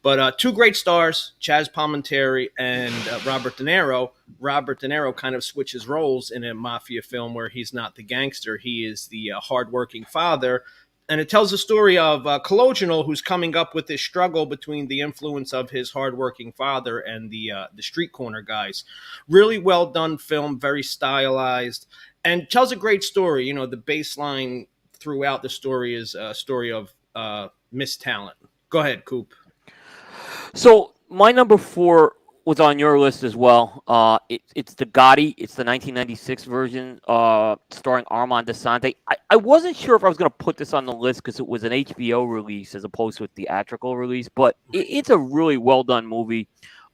But two great stars, Chaz Palminteri and Robert De Niro. Robert De Niro kind of switches roles in a mafia film where he's not the gangster. He is the hardworking father. And it tells the story of Colonial, who's coming up with this struggle between the influence of his hardworking father and the street corner guys. Really well done film, very stylized, and tells a great story. You know, the baseline throughout the story is a story of missed talent. Go ahead, Coop. So my number 4 was on your list as well. It's the Gotti. It's the 1996 version starring Armand Assante. I wasn't sure if I was going to put this on the list because it was an HBO release as opposed to a theatrical release, but it's a really well done movie.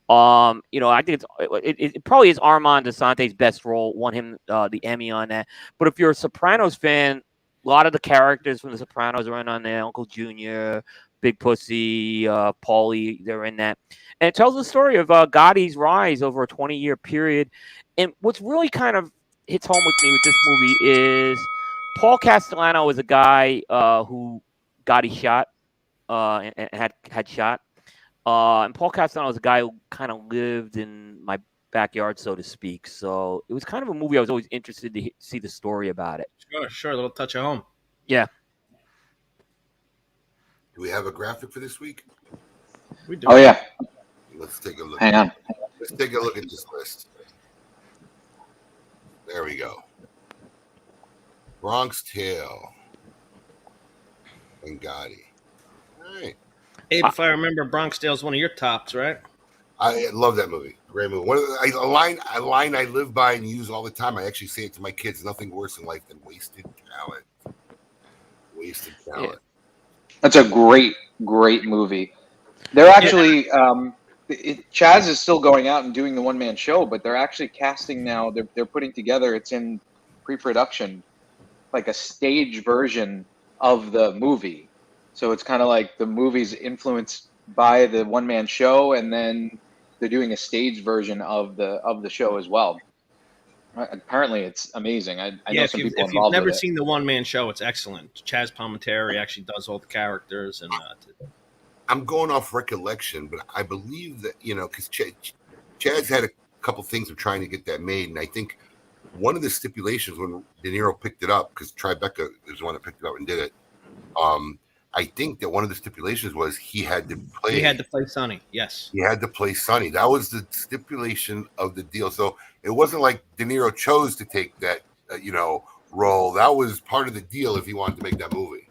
I think it probably is Armand Assante's best role. Won him the Emmy on that. But if you're a Sopranos fan, a lot of the characters from the Sopranos are in on there. Uncle Junior, Big Pussy, Paulie, they're in that. And it tells the story of Gotti's rise over a 20-year period. And what's really kind of hits home with me with this movie is Paul Castellano is a guy who Gotti shot and had shot. And Paul Castellano is a guy who kind of lived in my backyard, so to speak. So it was kind of a movie I was always interested to see the story about it. Sure, a little touch of home. Yeah. Do we have a graphic for this week? We do. Oh, yeah. Let's take a look. Hang on. Let's take a look at this list. There we go. Bronx Tale and Gotti. All right. Abe, if I remember, Bronx Tale is one of your tops, right? I love that movie. Great movie. A line I live by and use all the time. I actually say it to my kids. Nothing worse in life than wasted talent. Wasted talent. Yeah. That's a great movie. They're actually Chaz is still going out and doing the one-man show, but they're actually casting now. They're putting together. It's in pre-production, like a stage version of the movie. So it's kind of like the movie's influenced by the one-man show, and then they're doing a stage version of the show as well. Apparently, it's amazing. I know some people involved with it. If you've never seen the one-man show, it's excellent. Chaz Palminteri actually does all the characters. And I'm going off recollection, but I believe that, because Chaz had a couple things of trying to get that made, and I think one of the stipulations when De Niro picked it up, because Tribeca is the one that picked it up and did it, I think that one of the stipulations was he had to play Sonny. Yes, he had to play Sonny. That was the stipulation of the deal. So it wasn't like De Niro chose to take that, role. That was part of the deal if he wanted to make that movie.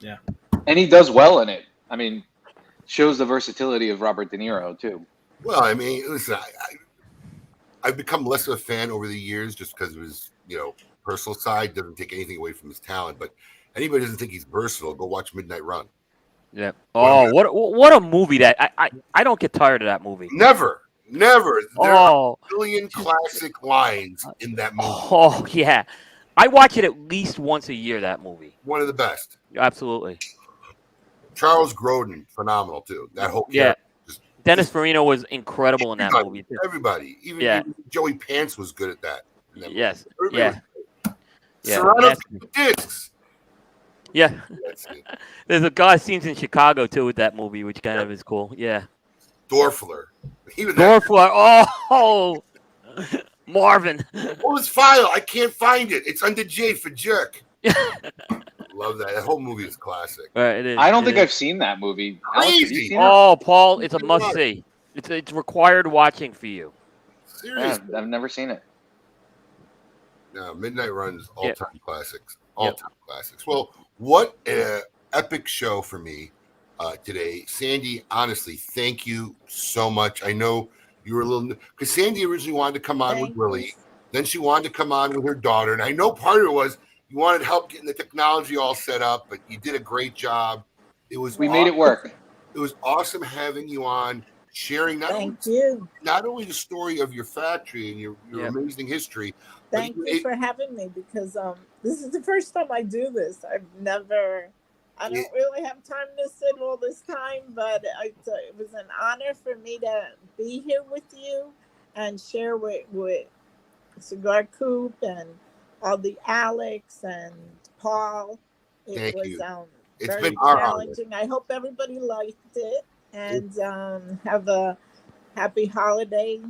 Yeah. And he does well in it. I mean, shows the versatility of Robert De Niro too. Well, I mean, listen, I've become less of a fan over the years just because of his, personal side. Doesn't take anything away from his talent, but anybody doesn't think he's versatile, go watch Midnight Run. Yeah. Oh, what a movie that I don't get tired of that movie. Never. There are a billion classic lines in that movie. Oh yeah, I watch it at least once a year. That movie, one of the best. Absolutely. Charles Grodin, phenomenal too. That whole Dennis Farina was incredible in that movie. Everybody, even Joey Pants was good at that. Yes. Yeah. Serrano discs. Yeah. There's a guy scenes in Chicago too with that movie, which kind of is cool. Yeah. Dorfler. Oh, Marvin. What was file? I can't find it. It's under J for jerk. Love that. That whole movie is classic. It is. I don't think I've seen that movie. Alex, have you Crazy. seen it? Oh, Paul, it's a must see. It's required watching for you. Seriously. Yeah, I've never seen it. No, Midnight Run's all-time classics. Yep. All-time classics. Well, what an epic show for me today. Sandy, honestly, thank you so much. I know you were a little... Because Sandy originally wanted to come on with Willie. Then she wanted to come on with her daughter. And I know part of it was you wanted help getting the technology all set up, but you did a great job. We made it work. It was awesome having you on, sharing not only the story of your factory and your amazing history. Thank you for having me, because this is the first time I do this. I don't really have time to sit all this time, but it was an honor for me to be here with you and share with Cigar Coop and all the Alex and Paul. It was very challenging. I hope everybody liked it, and have a happy holiday.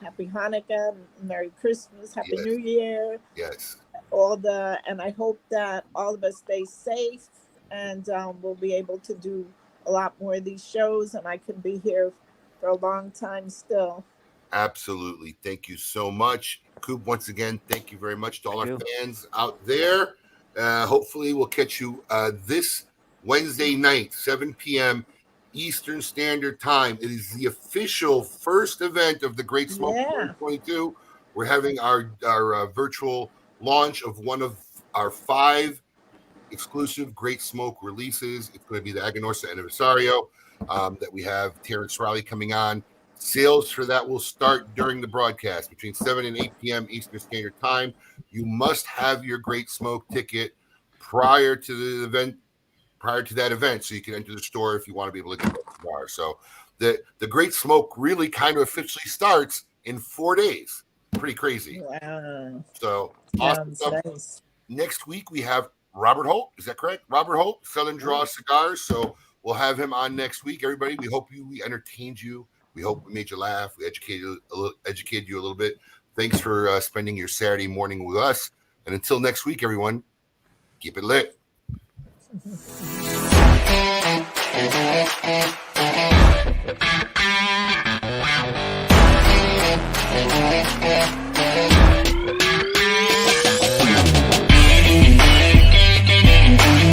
Happy Hanukkah, Merry Christmas, Happy New Year. Yes. And I hope that all of us stay safe, and we'll be able to do a lot more of these shows, and I can be here for a long time still. Absolutely. Thank you so much. Coop, once again, thank you very much to all our fans out there. Hopefully we'll catch you this Wednesday night, 7 p.m. Eastern Standard Time. It is the official first event of the Great Smoke 2022. We're having our virtual launch of one of our 5 exclusive Great Smoke releases. It's going to be the Aganorsa Anniversario that we have Terrence Riley coming on. Sales for that will start during the broadcast between 7 and 8 p.m. Eastern Standard Time. You must have your Great Smoke ticket prior to that event, so you can enter the store if you want to be able to get the cigar. So the Great Smoke really kind of officially starts in 4 days. Pretty crazy. Wow. So awesome stuff. Nice. Next week we have Robert Holt. Is that correct? Robert Holt, Southern Draw Cigars. So we'll have him on next week. Everybody, we hope we entertained you. We hope we made you laugh. We educated you a little bit. Thanks for spending your Saturday morning with us. And until next week, everyone, keep it lit. Yeah.